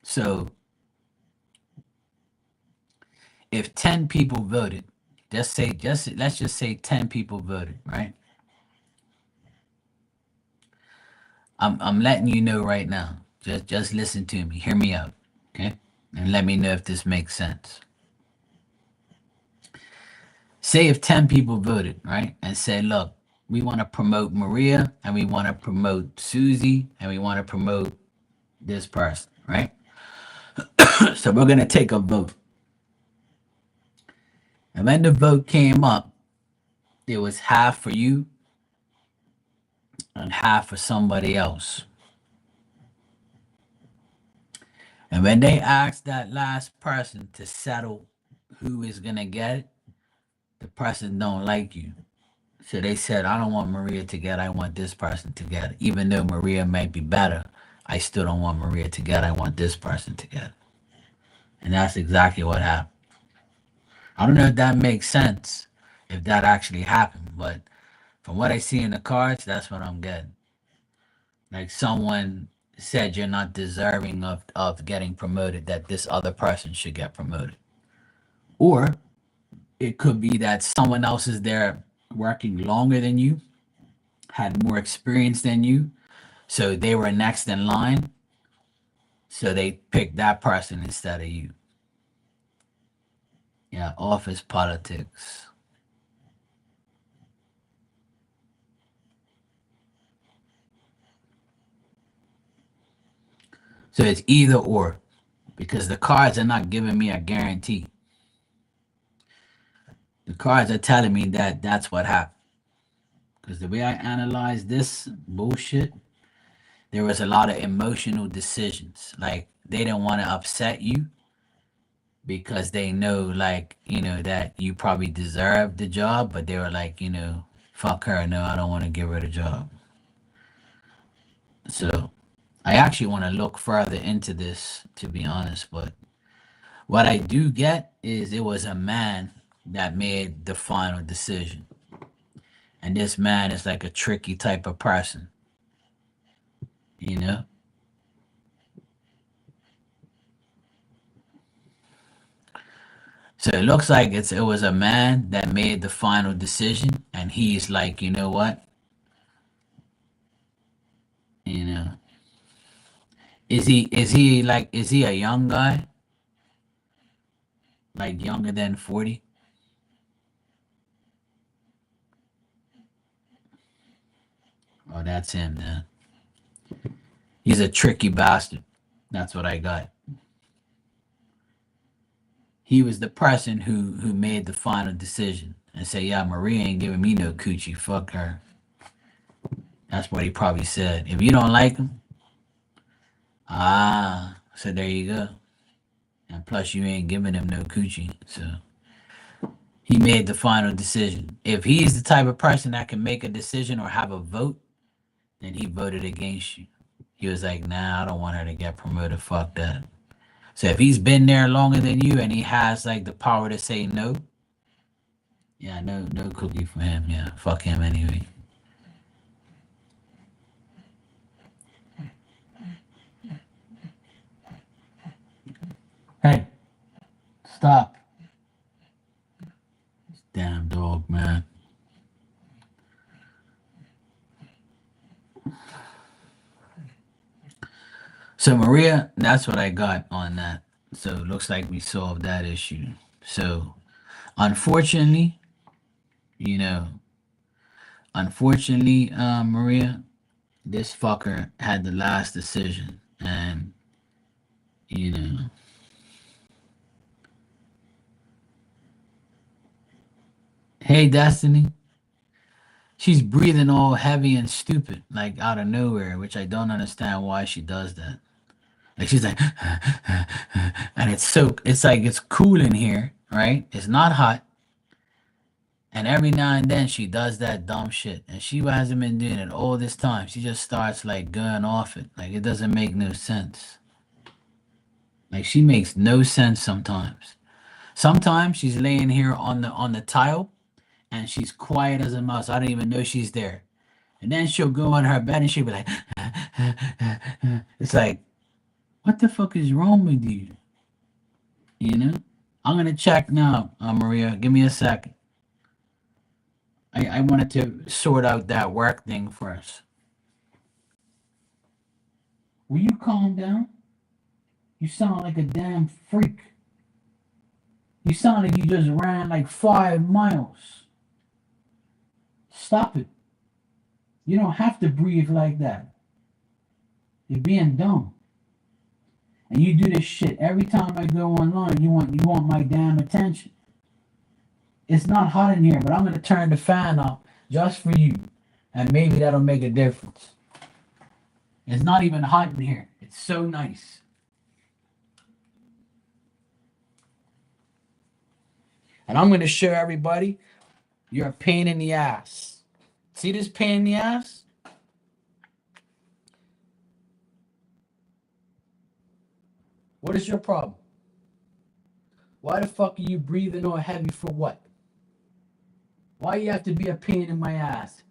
So if 10 people voted, just let's just say 10 people voted, right? I'm letting you know right now. Just listen to me. Hear me out, okay? And let me know if this makes sense. Say if 10 people voted, right? And said, look, we want to promote Maria and we want to promote Susie and we want to promote this person, right? So we're going to take a vote. And when the vote came up, it was half for you and half for somebody else. And when they asked that last person to settle who is going to get it, the person don't like you. So they said, I don't want Maria to get it. I want this person to get it. Even though Maria might be better, I still don't want Maria to get it. I want this person to get it. And that's exactly what happened. I don't know if that makes sense, if that actually happened, but from what I see in the cards, that's what I'm getting. Like someone said you're not deserving of getting promoted, that this other person should get promoted. Or it could be that someone else is there working longer than you, had more experience than you, so they were next in line, so they picked that person instead of you. Yeah, office politics. So it's either or, because the cards are not giving me a guarantee. The cards are telling me that that's what happened. Because the way I analyze this bullshit, there was a lot of emotional decisions. Like they didn't want to upset you because they know, like, that you probably deserve the job, but they were like, fuck her. No, I don't want to give her the job. So I actually want to look further into this, to be honest. But what I do get is it was a man that made the final decision. And this man is like a tricky type of person, you know? So it looks like it was a man that made the final decision, and he's like, you know what? You know, is he a young guy, like younger than 40? Oh, that's him then. He's a tricky bastard. That's what I got. He was the person who made the final decision and say, "Yeah, Maria ain't giving me no coochie. Fuck her." That's what he probably said. If you don't like him, so there you go. And plus, you ain't giving him no coochie, so he made the final decision. If he's the type of person that can make a decision or have a vote, then he voted against you. He was like, "Nah, I don't want her to get promoted. Fuck that." So if he's been there longer than you and he has like the power to say no, yeah, no cookie for him. Yeah, fuck him anyway. Hey, stop. Damn dog, man. So Maria, that's what I got on that. So it looks like we solved that issue. So unfortunately, you know, unfortunately, Maria, this fucker had the last decision, and you know, hey Destiny, she's breathing all heavy and stupid, like out of nowhere, which I don't understand why she does that. Like she's like, and it's like it's cool in here, right? It's not hot. And every now and then she does that dumb shit. And she hasn't been doing it all this time. She just starts like going off it. Like it doesn't make no sense. Like she makes no sense sometimes. Sometimes she's laying here on the tile and she's quiet as a mouse. I don't even know she's there. And then she'll go on her bed and she'll be like, it's like, what the fuck is wrong with you? You know? I'm gonna check now, Maria. Give me a second. I wanted to sort out that work thing first. Will you calm down? You sound like a damn freak. You sound like you just ran like 5 miles. Stop it. You don't have to breathe like that. You're being dumb. And you do this shit every time I go online. You want my damn attention. It's not hot in here, but I'm gonna turn the fan off just for you. And maybe that'll make a difference. It's not even hot in here. It's so nice. And I'm gonna show everybody you're a pain in the ass. See this pain in the ass? What is your problem? Why the fuck are you breathing all heavy for what? Why you have to be a pain in my ass?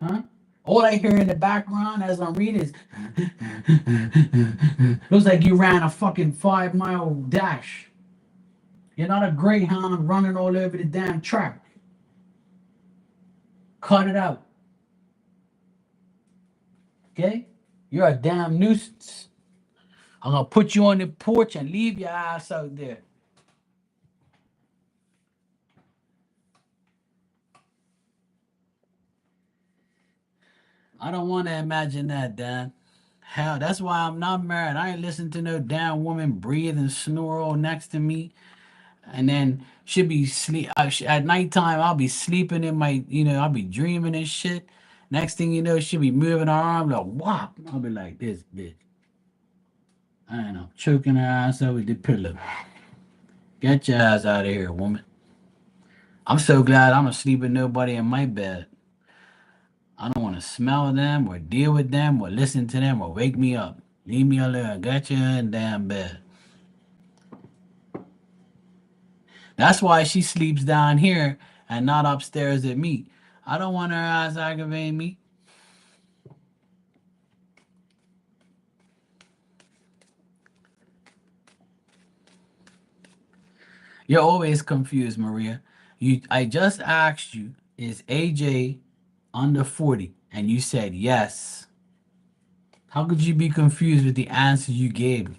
Huh? All I hear in the background as I'm reading is looks like you ran a fucking 5 mile dash. You're not a greyhound running all over the damn track. Cut it out. Okay? You're a damn nuisance. I'm gonna put you on the porch and leave your ass out there. I don't want to imagine that, Dan. Hell, that's why I'm not married. I ain't listen to no damn woman breathe and snore all next to me, and then she'll be sleep at nighttime. I'll be sleeping in my, I'll be dreaming and shit. Next thing you know, she'll be moving her arm like whop. I'll be like this bitch. I don't know, choking her ass out with the pillow. Get your ass out of here, woman. I'm so glad I'm asleep with nobody in my bed. I don't want to smell them or deal with them or listen to them or wake me up. Leave me alone. Get you in damn bed. That's why she sleeps down here and not upstairs at me. I don't want her ass aggravating me. You're always confused, Maria. I just asked you, is AJ under 40? And you said yes. How could you be confused with the answer you gave?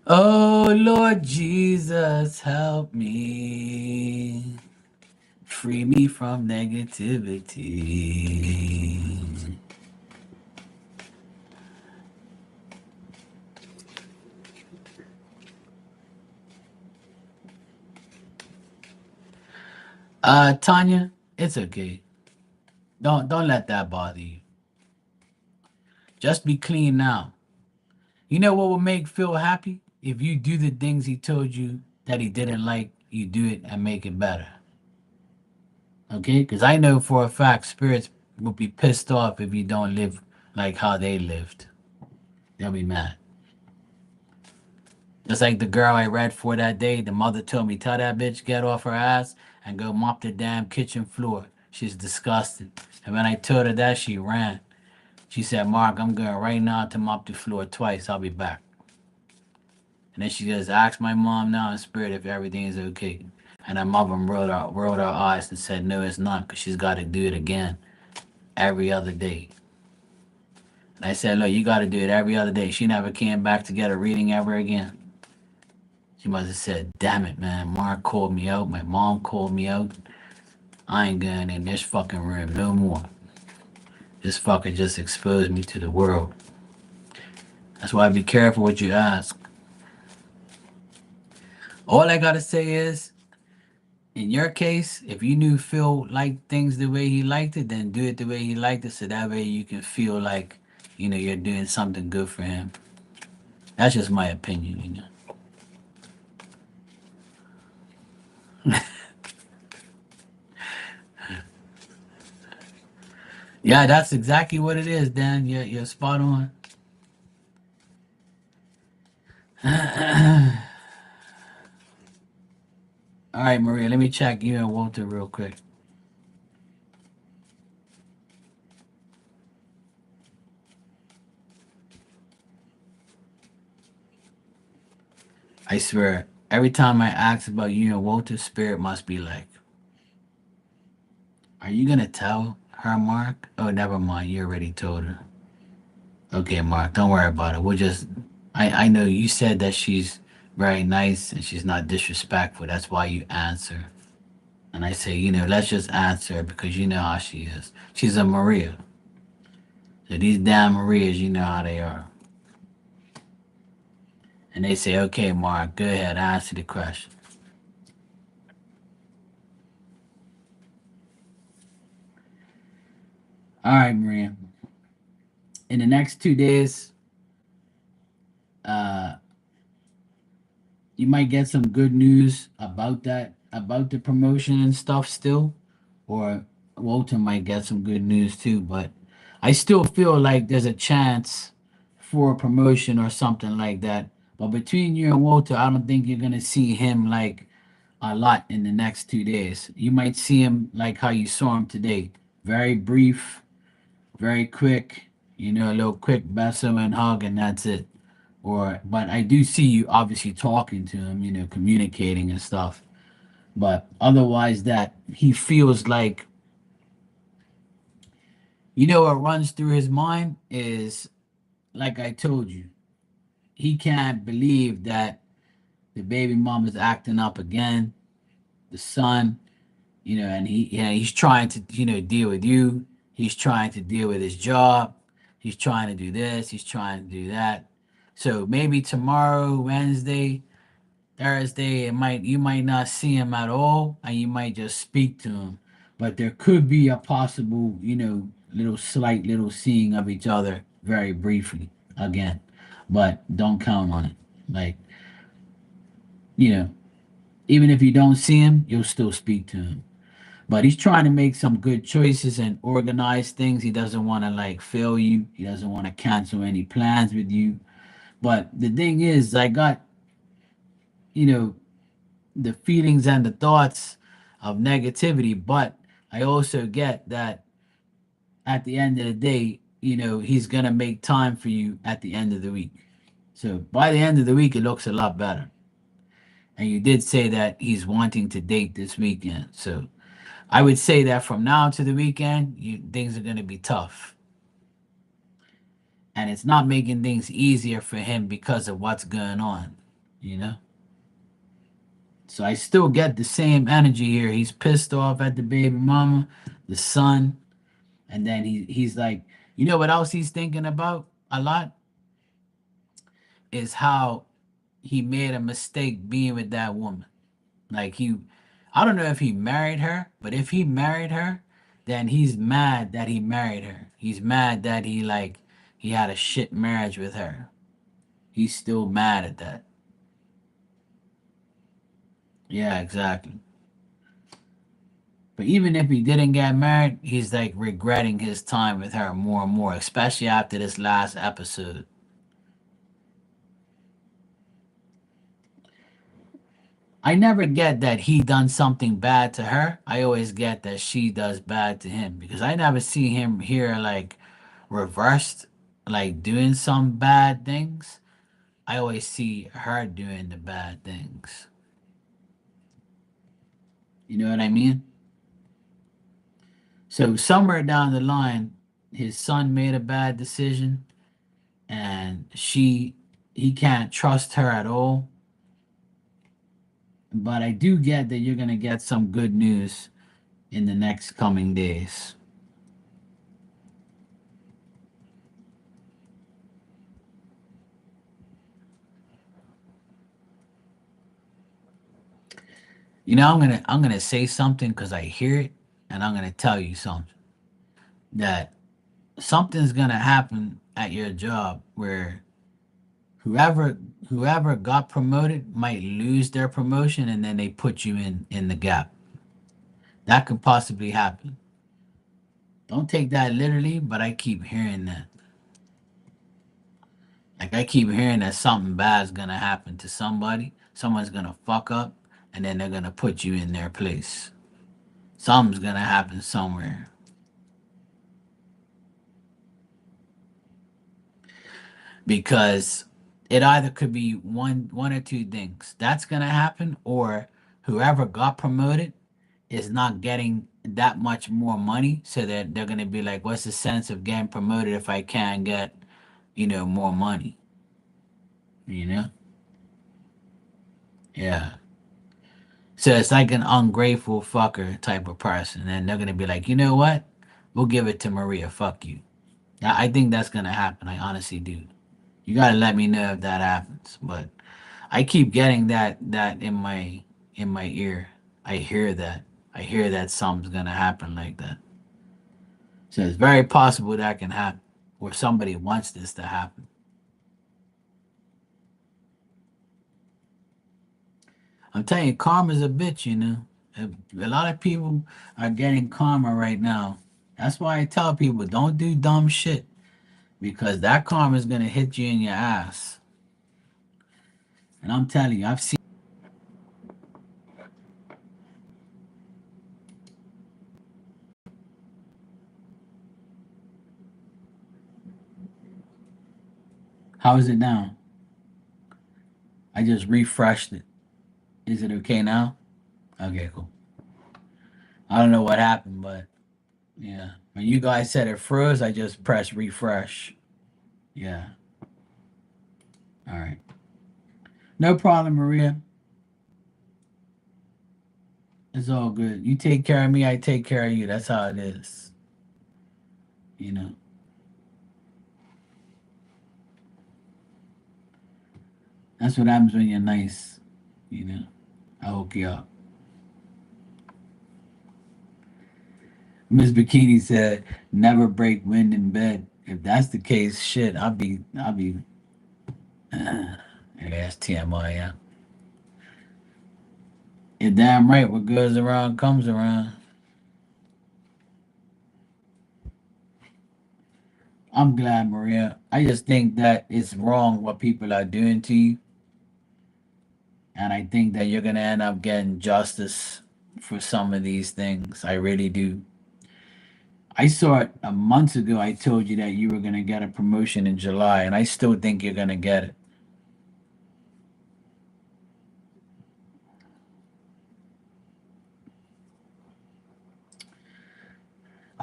Oh Lord Jesus, help me. Free me from negativity. Tanya, it's okay. Don't let that bother you. Just be clean now. You know what will make Phil happy? If you do the things he told you that he didn't like, you do it and make it better. Okay? Because I know for a fact spirits will be pissed off if you don't live like how they lived. They'll be mad. Just like the girl I read for that day, the mother told me, tell that bitch get off her ass and go mop the damn kitchen floor. She's disgusted. And when I told her that, she ran. She said, Mark, I'm going right now to mop the floor twice. I'll be back. And then she just asked my mom now in spirit if everything is okay. And her mother rolled her eyes and said, no, it's not, because she's got to do it again every other day. And I said, look, you got to do it every other day. She never came back to get a reading ever again. She must have said, damn it, man. Mark called me out. My mom called me out. I ain't going in this fucking room no more. This fucker just exposed me to the world. That's why be careful what you ask. All I gotta say is, in your case, if you knew Phil liked things the way he liked it, then do it the way he liked it, so that way you can feel like, you're doing something good for him. That's just my opinion. Yeah, that's exactly what it is, Dan. You're spot on. All right, Maria, let me check you and Walter real quick. I swear, every time I ask about you and Walter, Spirit must be like, are you gonna tell her, Mark? Oh, never mind. You already told her. Okay, Mark, don't worry about it. I know you said that she's very nice and she's not disrespectful. That's why you answer. And I say, let's just answer because you know how she is. She's a Maria. So these damn Marias, you know how they are. And they say, okay, Mark, go ahead, answer the question. All right, Maria. In the next 2 days, uh, you might get some good news about the promotion and stuff still, or Walter might get some good news too. But I still feel like there's a chance for a promotion or something like that. But between you and Walter, I don't think you're gonna see him like a lot in the next 2 days. You might see him like how you saw him today, very brief, very quick. A little quick beso and hug, and that's it. But I do see you obviously talking to him, communicating and stuff. But otherwise, that he feels like, what runs through his mind is, like I told you, he can't believe that the baby mom is acting up again, the son, and he's trying to, deal with you. He's trying to deal with his job. He's trying to do this. He's trying to do that. So maybe tomorrow, Wednesday, Thursday, you might not see him at all, and you might just speak to him. But there could be a possible, little slight little seeing of each other very briefly again. But don't count on it. Like, you know, even if you don't see him, you'll still speak to him. But he's trying to make some good choices and organize things. He doesn't want to like fail you. He doesn't want to cancel any plans with you. But the thing is, I got, you know, the feelings and the thoughts of negativity, but I also get that at the end of the day, he's gonna make time for you at the end of the week. So by the end of the week, it looks a lot better. And you did say that he's wanting to date this weekend. So I would say that from now to the weekend, things are going to be tough. And it's not making things easier for him because of what's going on, you know? So I still get the same energy here. He's pissed off at the baby mama, the son, and then he's like, you know what else he's thinking about a lot is how he made a mistake being with that woman. Like I don't know if he married her, but if he married her, then he's mad that he married her. He's mad that he had a shit marriage with her. He's still mad at that. Yeah, exactly. But even if he didn't get married, he's like regretting his time with her more and more, especially after this last episode. I never get that he done something bad to her. I always get that she does bad to him because I never see him here like reversed, like doing some bad things. I always see her doing the bad things. You know what I mean? So somewhere down the line, his son made a bad decision and he can't trust her at all. But I do get that you're gonna get some good news in the next coming days. You know, I'm gonna say something because I hear it, and I'm gonna tell you something that something's gonna happen at your job where whoever whoever got promoted might lose their promotion, and then they put you in the gap. That could possibly happen. Don't take that literally, but I keep hearing that. Like I keep hearing that something bad's gonna happen to somebody. Someone's gonna fuck up, and then they're gonna put you in their place. Something's gonna happen somewhere. Because it either could be one or two things that's going to happen, or whoever got promoted is not getting that much more money, so that they're going to be like, what's the sense of getting promoted if I can't get more money, you know yeah. So it's like an ungrateful fucker type of person, and they're going to be like, you know what, we'll give it to Maria, fuck you. I think that's going to happen. I honestly do. You got to let me know if that happens, but I keep getting that in my ear. I hear that. I hear that something's gonna happen like that. So it's very possible that can happen, or somebody wants this to happen. I'm telling you, karma's a bitch. A lot of people are getting karma right now. That's why I tell people don't do dumb shit because that karma is gonna hit you in your ass. And I'm telling you, I've seen. How is it now? I just refreshed it. Is it okay now? Okay, cool. I don't know what happened, but yeah. When you guys said it froze, I just pressed refresh. Yeah. All right. No problem, Maria. It's all good. You take care of me, I take care of you. That's how it is. You know. That's what happens when you're nice. You know. I hook you up. Miss Bikini said, "Never break wind in bed." If that's the case, shit, I'll be. Yeah, that's TMI. Yeah. You're damn right. What goes around comes around. I'm glad, Maria. I just think that it's wrong what people are doing to you, and I think that you're gonna end up getting justice for some of these things. I really do. I saw it a month ago. I told you that you were gonna get a promotion in July, and I still think you're gonna get it.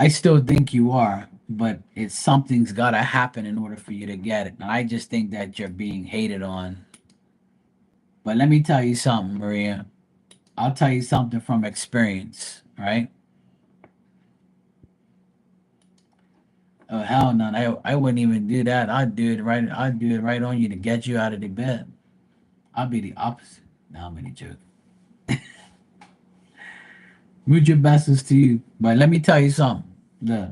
I still think you are, but it's something's got to happen in order for you to get it. And I just think that you're being hated on. But let me tell you something, Maria. I'll tell you something from experience, right? Oh hell no, I wouldn't even do that. I'd do it right on you to get you out of the bed. I'll be the opposite. No, I'm only joking. Root your bestest to you. But let me tell you something. Look,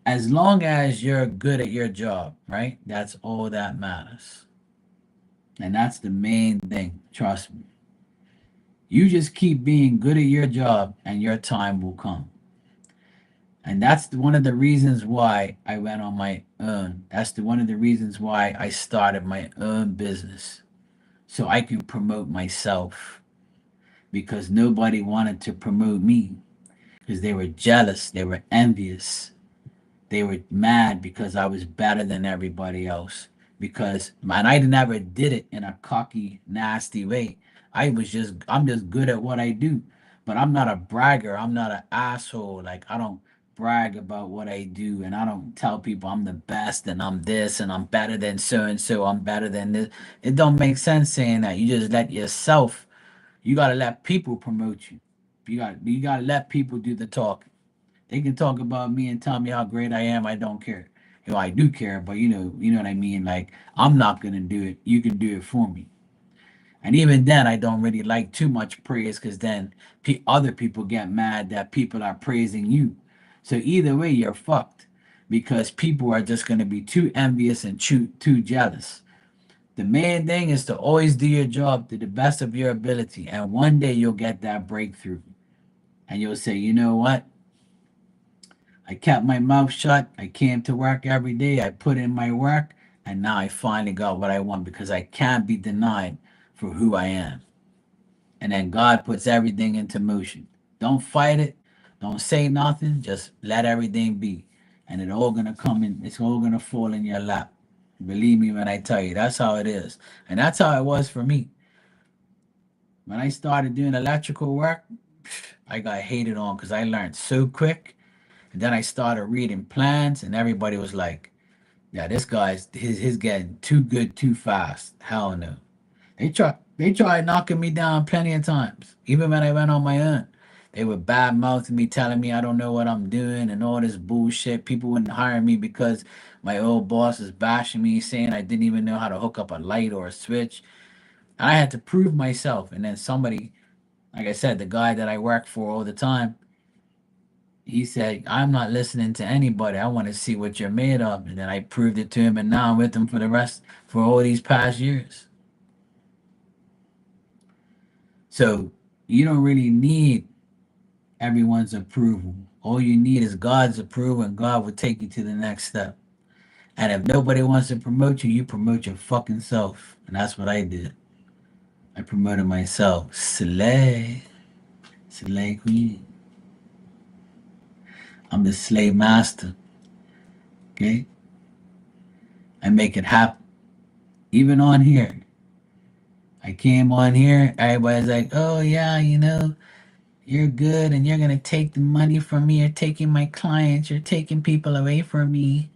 as long as you're good at your job, right? That's all that matters. And that's the main thing. Trust me. You just keep being good at your job and your time will come. And that's one of the reasons why I went on my own. One of the reasons why I started my own business. So I can promote myself because nobody wanted to promote me because they were jealous, they were envious, they were mad because I was better than everybody else. Because man, I never did it in a cocky, nasty way. I'm just good at what I do. But I'm not a bragger. I'm not an asshole. Like I don't brag about what I do and I don't tell people I'm the best and I'm this and I'm better than so and so. I'm better than this. It don't make sense saying that. You just let yourself, you gotta let people promote you. You gotta let people do the talking. They can talk about me and tell me how great I am. I don't care. I do care, but you know what I mean. Like I'm not gonna do it. You can do it for me. And even then, I don't really like too much praise because then other people get mad that people are praising you. So either way, you're fucked because people are just gonna be too envious and too jealous. The main thing is to always do your job to the best of your ability, and one day you'll get that breakthrough, and you'll say, you know what? I kept my mouth shut. I came to work every day. I put in my work. And now I finally got what I want because I can't be denied for who I am. And then God puts everything into motion. Don't fight it. Don't say nothing. Just let everything be. And it's all going to come in. It's all going to fall in your lap. Believe me when I tell you. That's how it is. And that's how it was for me. When I started doing electrical work, I got hated on because I learned so quick. And then I started reading plans, and everybody was like, "Yeah, this guy's his getting too good too fast." Hell no. They tried knocking me down plenty of times, even when I went on my own. They were bad mouthing me, telling me I don't know what I'm doing and all this bullshit. People wouldn't hire me because my old boss is bashing me, saying I didn't even know how to hook up a light or a switch. And I had to prove myself. And then somebody, like I said, the guy that I work for all the time, he said, I'm not listening to anybody. I want to see what you're made of. And then I proved it to him, and now I'm with him for all these past years. So you don't really need everyone's approval. All you need is God's approval, and God will take you to the next step. And if nobody wants to promote you, you promote your fucking self. And that's what I did. I promoted myself. Slay. Slay Queen. I'm the slave master. Okay? I make it happen. Even on here. I came on here, everybody's like, oh yeah, you're good and you're gonna take the money from me, you're taking my clients, you're taking people away from me.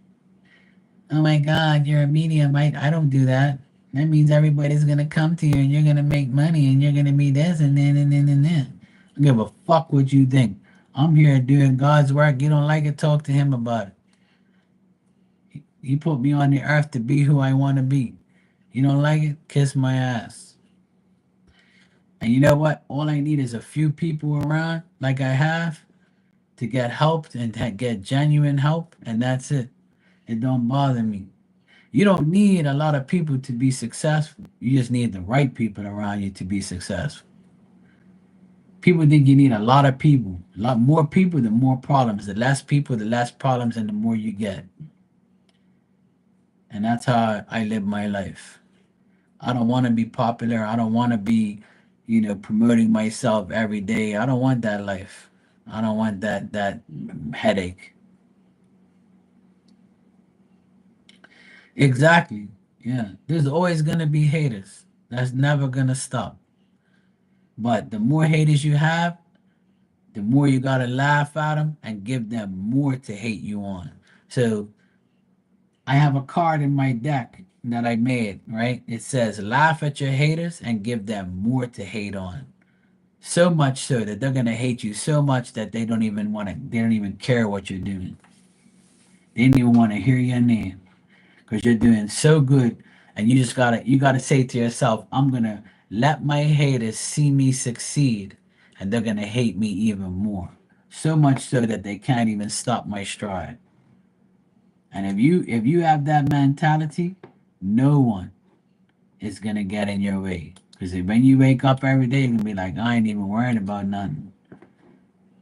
Oh my god, you're a medium. I don't do that. That means everybody's gonna come to you and you're gonna make money and you're gonna be this and then and then and then. I don't give a fuck what you think. I'm here doing God's work. You don't like it, talk to him about it. He put me on the earth to be who I wanna be. You don't like it? Kiss my ass. And you know what? All I need is a few people around, like I have, to get help and get genuine help, and that's it. It don't bother me. You don't need a lot of people to be successful. You just need the right people around you to be successful. People think you need a lot of people. A lot more people, the more problems. The less people, the less problems, and the more you get. And that's how I live my life. I don't want to be popular. I don't want to be, promoting myself every day. I don't want that life. I don't want that headache. Exactly. Yeah. There's always gonna be haters. That's never gonna stop. But the more haters you have, the more you gotta laugh at them and give them more to hate you on. So I have a card in my deck that I made, right? It says, laugh at your haters and give them more to hate on. So much so that they're gonna hate you so much that they don't even care what you're doing. They don't even want to hear your name because you're doing so good. And you gotta say to yourself, I'm gonna let my haters see me succeed, and they're gonna hate me even more. So much so that they can't even stop my stride. And if you have that mentality, no one is gonna get in your way. Because when you wake up every day, you're gonna be like, I ain't even worried about nothing.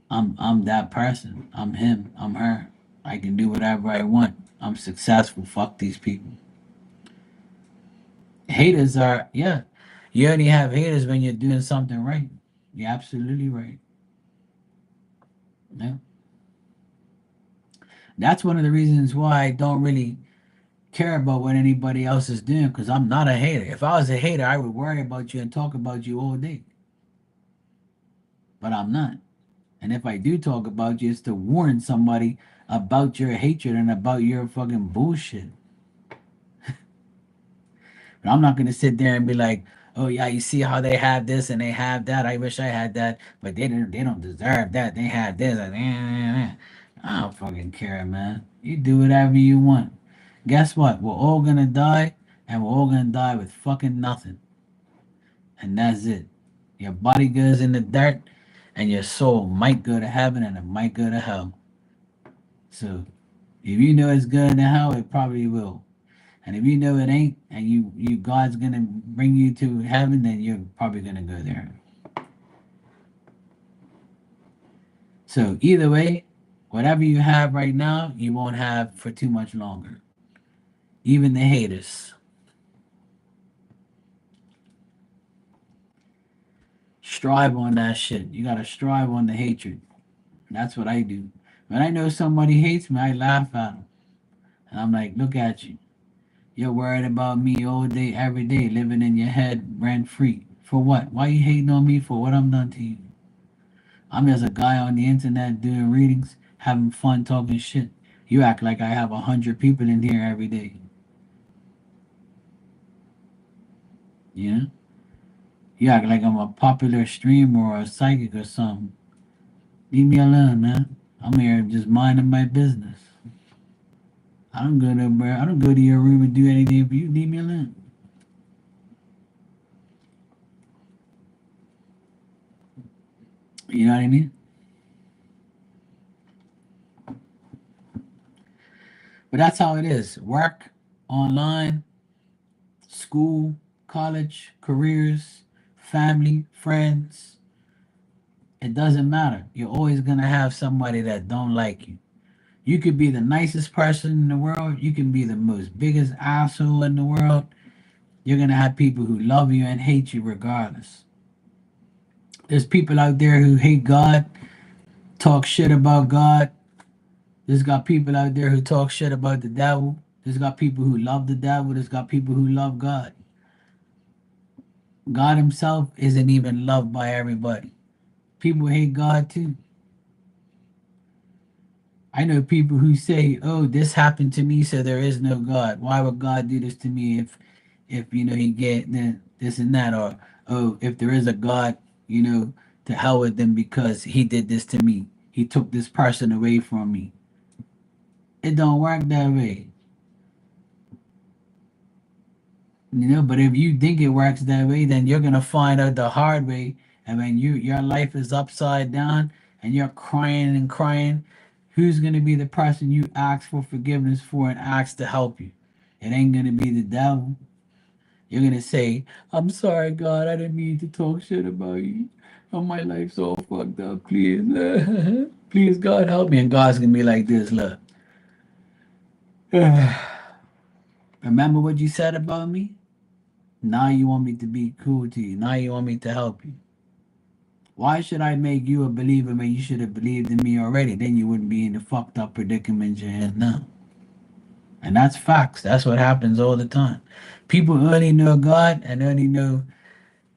I'm that person. I'm him. I'm her. I can do whatever I want. I'm successful. Fuck these people. Haters are, yeah. You only have haters when you're doing something right. You're absolutely right. Yeah. That's one of the reasons why I don't really care about what anybody else is doing, because I'm not a hater. If I was a hater, I would worry about you and talk about you all day. But I'm not. And if I do talk about you, it's to warn somebody about your hatred and about your fucking bullshit. But I'm not gonna sit there and be like, "Oh yeah, you see how they have this and they have that. I wish I had that, but they didn't. They don't deserve that. They had this." I don't fucking care, man. You do whatever you want. Guess what? We're all gonna die, and we're all gonna die with fucking nothing, and that's it. Your body goes in the dirt, and your soul might go to heaven and it might go to hell. So if you know it's going to hell, it probably will. And if you know it ain't, and you God's gonna bring you to heaven, then you're probably gonna go there. So either way, whatever you have right now, you won't have for too much longer. Even the haters. Strive on that shit. You gotta strive on the hatred. That's what I do. When I know somebody hates me, I laugh at them. And I'm like, look at you. You're worried about me all day, every day, living in your head rent free. For what? Why you hating on me for what I'm done to you? I'm just a guy on the internet doing readings, having fun talking shit. You act like I have 100 people in here every day. You know? You act like I'm a popular streamer or a psychic or something. Leave me alone, man. I'm here just minding my business. I don't go nowhere. I don't go to your room and do anything for you. Leave me alone. You know what I mean? But that's how it is. Work, online, school, college, careers, family, friends. It doesn't matter. You're always gonna have somebody that don't like you. You could be the nicest person in the world. You can be the most biggest asshole in the world. You're gonna have people who love you and hate you regardless. There's people out there who hate God, talk shit about God. There's got people out there who talk shit about the devil. There's got people who love the devil. There's got people who love God. God himself isn't even loved by everybody. People hate God too. I know people who say, "Oh, this happened to me, so there is no God. Why would God do this to me if he get this and that, or oh, if there is a God, to hell with them because he did this to me. He took this person away from me." It don't work that way, But if you think it works that way, then you're gonna find out the hard way. And when your life is upside down and you're crying and crying, who's gonna be the person you ask for forgiveness for and ask to help you? It ain't gonna be the devil. You're gonna say, "I'm sorry, God. I didn't mean to talk shit about you. Oh, my life's all fucked up. Please, please, God, help me." And God's gonna be like this. Look, remember what you said about me? Now you want me to be cool to you. Now you want me to help you. Why should I make you a believer when you should have believed in me already? Then you wouldn't be in the fucked up predicament you're in now. And that's facts. That's what happens all the time. People only know God and only know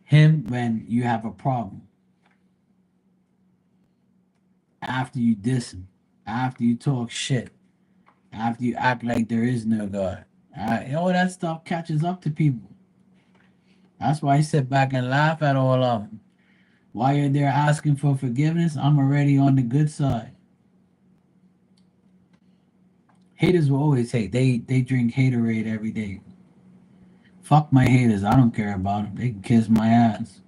Him when you have a problem. after you diss him, after you talk shit, after you act like there is no God. All that stuff catches up to people. That's why I sit back and laugh at all of them. While you're there asking for forgiveness, I'm already on the good side. Haters will always hate. They drink haterade every day. Fuck my haters. I don't care about them. They can kiss my ass.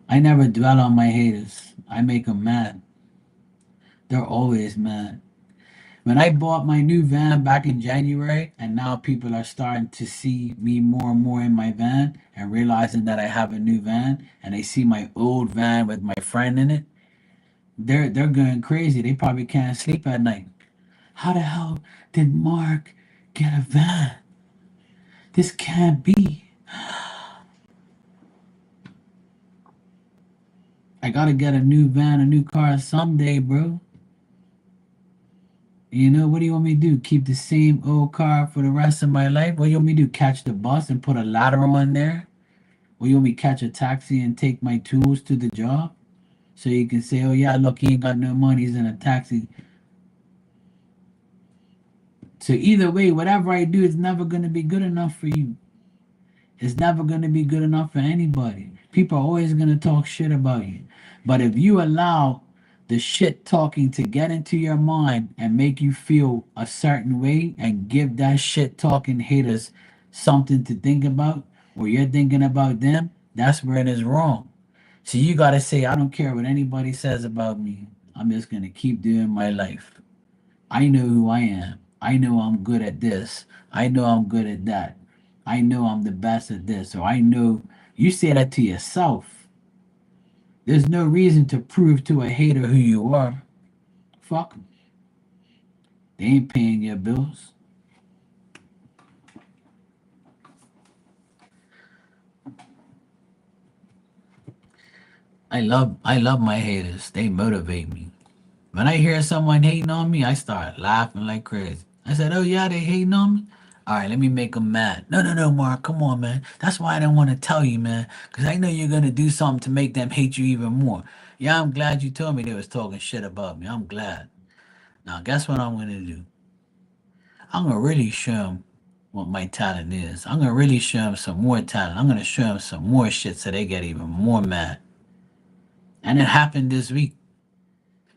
I never dwell on my haters. I make them mad. They're always mad. When I bought my new van back in January, and now people are starting to see me more and more in my van and realizing that I have a new van, and they see my old van with my friend in it, they're going crazy. They probably can't sleep at night. How the hell did Mark get a van? This can't be. I gotta get a new van, a new car someday, bro. You know, what do you want me to do? Keep the same old car for the rest of my life? What do you want me to do? Catch the bus and put a ladder on there? Or you want me to catch a taxi and take my tools to the job? So you can say, oh yeah, look, he ain't got no money, he's in a taxi. So either way, whatever I do is never gonna be good enough for you. It's never gonna be good enough for anybody. People are always gonna talk shit about you. But if you allow the shit talking to get into your mind and make you feel a certain way and give that shit talking haters something to think about, or you're thinking about them, that's where it is wrong. So you gotta say, I don't care what anybody says about me. I'm just gonna keep doing my life. I know who I am. I know I'm good at this. I know I'm good at that. I know I'm the best at this. Or I know you say that to yourself. There's no reason to prove to a hater who you are. Fuck 'em. They ain't paying your bills. I love my haters. They motivate me. When I hear someone hating on me, I start laughing like crazy. I said, "Oh yeah, they hating on me. All right, let me make them mad." No, no, no, Mark, come on, man. That's why I didn't want to tell you, man, because I know you're gonna do something to make them hate you even more. Yeah, I'm glad you told me they was talking shit about me. I'm glad. Now, guess what I'm gonna do? I'm gonna really show them what my talent is. I'm gonna really show them some more talent. I'm gonna show them some more shit so they get even more mad. And it happened this week.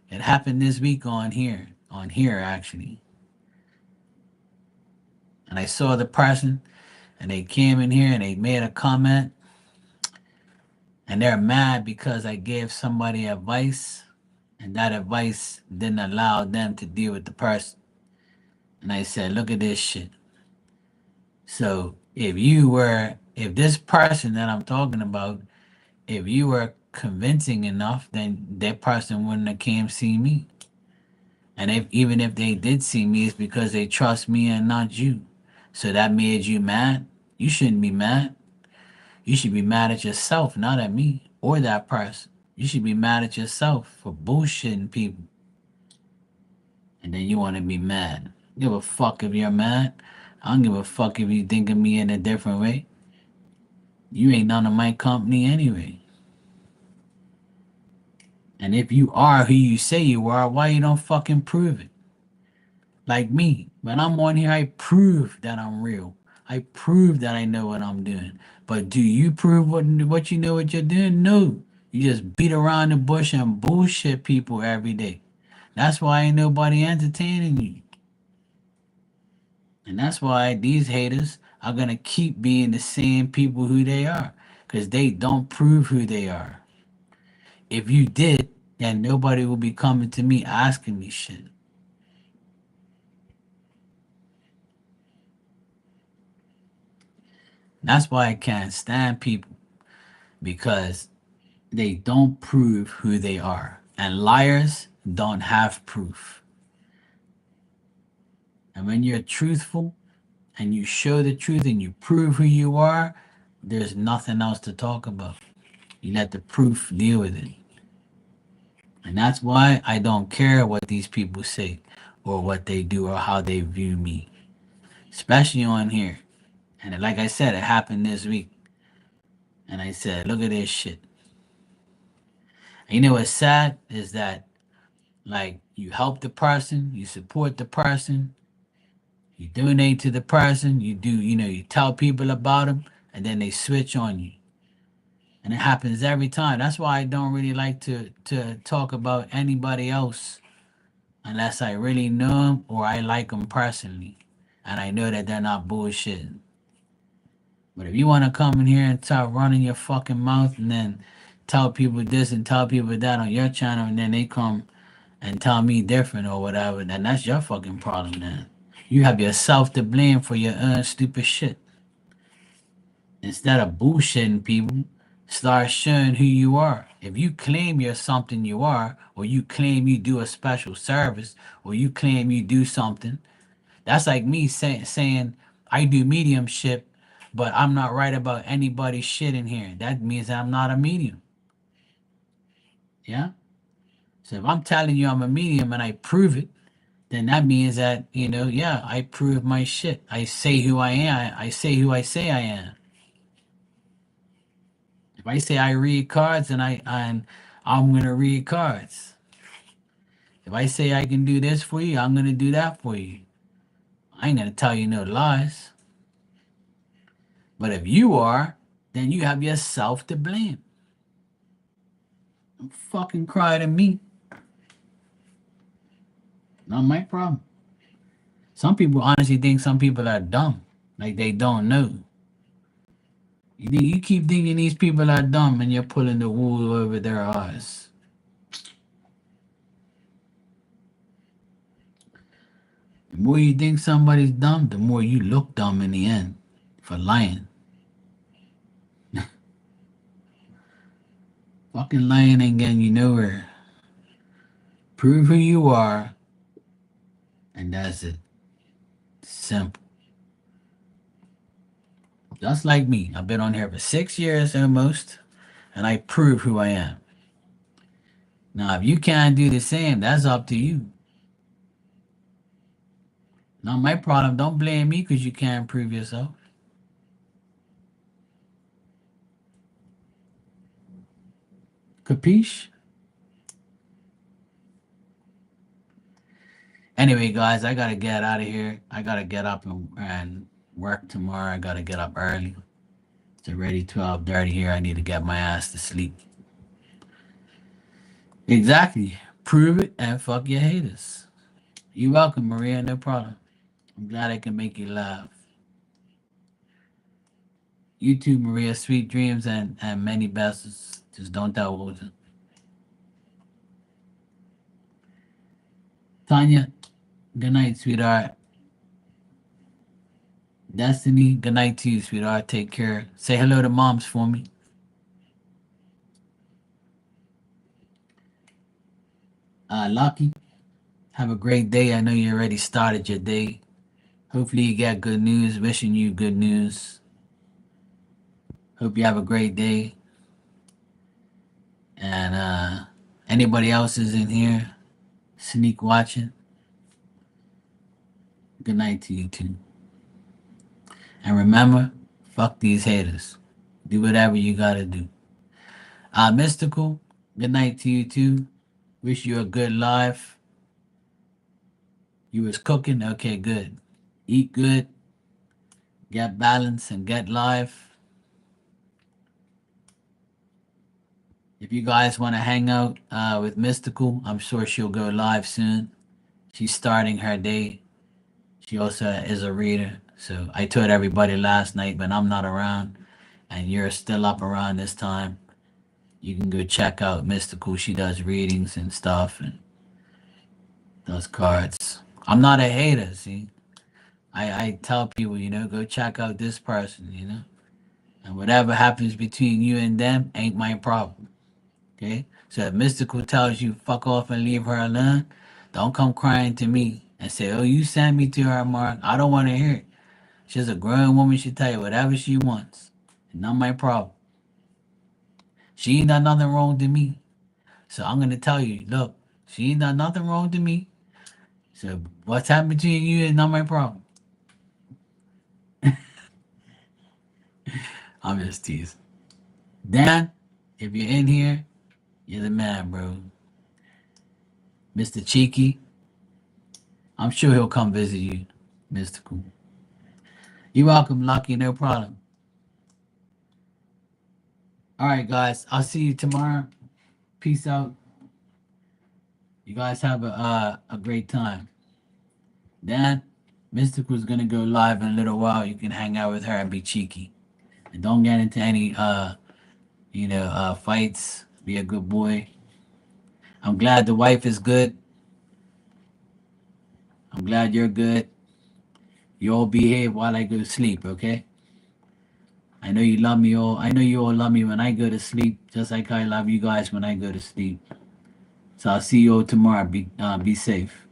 It happened this week on here actually. And I saw the person, and they came in here and they made a comment, and they're mad because I gave somebody advice, and that advice didn't allow them to deal with the person. And I said, look at this shit. So if this person that I'm talking about, if you were convincing enough, then that person wouldn't have came see me. And even if they did see me, it's because they trust me and not you. So that made you mad. You shouldn't be mad. You should be mad at yourself, not at me or that person. You should be mad at yourself for bullshitting people. And then you want to be mad. Give a fuck if you're mad. I don't give a fuck if you think of me in a different way. You ain't none of my company anyway. And if you are who you say you are, why you don't fucking prove it? Like me, when I'm on here, I prove that I'm real. I prove that I know what I'm doing. But do you prove what you know what you're doing? No. You just beat around the bush and bullshit people every day. That's why ain't nobody entertaining you. And that's why these haters are gonna keep being the same people who they are. Because they don't prove who they are. If you did, then nobody will be coming to me asking me shit. That's why I can't stand people, because they don't prove who they are. And liars don't have proof. And when you're truthful and you show the truth and you prove who you are, there's nothing else to talk about. You let the proof deal with it. And that's why I don't care what these people say or what they do or how they view me, especially on here. And like I said, it happened this week. And I said, look at this shit. And you know what's sad is that Like you help the person, you support the person, you donate to the person, you do, you tell people about them, and then they switch on you. And it happens every time. That's why I don't really like to talk about anybody else unless I really know them or I like them personally, and I know that they're not bullshitting. But if you want to come in here and start running your fucking mouth and then tell people this and tell people that on your channel, and then they come and tell me different or whatever, then that's your fucking problem. Then you have yourself to blame for your stupid shit. Instead of bullshitting people, start showing who you are. If you claim you're something you are, or you claim you do a special service, or you claim you do something, that's like me saying I do mediumship, but I'm not right about anybody's shit in here. That means that I'm not a medium. Yeah? So if I'm telling you I'm a medium and I prove it, then that means that, yeah, I prove my shit. I say who I am. I say who I say I am. If I say I read cards and I'm gonna read cards. If I say I can do this for you, I'm gonna do that for you. I ain't gonna tell you no lies. But if you are, then you have yourself to blame. Don't fucking cry to me. Not my problem. Some people honestly think some people are dumb. Like they don't know. You keep thinking these people are dumb and you're pulling the wool over their eyes. The more you think somebody's dumb, the more you look dumb in the end for lying. Fucking lying ain't getting you nowhere. Prove who you are, and that's it. Simple. Just like me. I've been on here for 6 years almost, and I prove who I am. Now, if you can't do the same, that's up to you. Not my problem. Don't blame me because you can't prove yourself. Capiche? Anyway, guys, I gotta get out of here. I gotta get up and work tomorrow. I gotta get up early. It's already 12:30 here. I need to get my ass to sleep. Exactly. Prove it and fuck your haters. You're welcome, Maria. No problem. I'm glad I can make you laugh. You too, Maria. Sweet dreams and many blessings. Just don't tell Wilson. Tanya, good night, sweetheart. Destiny, good night to you, sweetheart. Take care. Say hello to moms for me. Lucky, have a great day. I know you already started your day. Hopefully, you got good news. Wishing you good news. Hope you have a great day. And anybody else is in here, sneak watching. Good night to you too. And remember, fuck these haters. Do whatever you gotta do. Mystical, good night to you too. Wish you a good life. You was cooking? Okay, good. Eat good, get balance, and get life. If you guys want to hang out with Mystical, I'm sure she'll go live soon. She's starting her day. She also is a reader. So I told everybody last night when I'm not around and you're still up around this time, you can go check out Mystical. She does readings and stuff and does cards. I'm not a hater, see. I tell people, go check out this person. And whatever happens between you and them ain't my problem. Okay? So if Mystical tells you fuck off and leave her alone, don't come crying to me and say, oh, you sent me to her, Mark. I don't want to hear it. She's a grown woman. She tell you whatever she wants. Not my problem. She ain't done nothing wrong to me. So I'm going to tell you, look, she ain't done nothing wrong to me. So what's happened between you is not my problem. I'm just teasing. Dan, if you're in here, you're the man, bro. Mr. Cheeky. I'm sure he'll come visit you, Mystical. You're welcome, Lucky. No problem. All right, guys. I'll see you tomorrow. Peace out. You guys have a great time. Dan, Mystical's gonna go live in a little while. You can hang out with her and be cheeky. And don't get into any fights. Be a good boy. I'm glad the wife is good. I'm glad you're good. You all behave while I go to sleep, okay? I know you love me all. I know you all love me when I go to sleep, just like I love you guys when I go to sleep. So I'll see you all tomorrow. Be safe.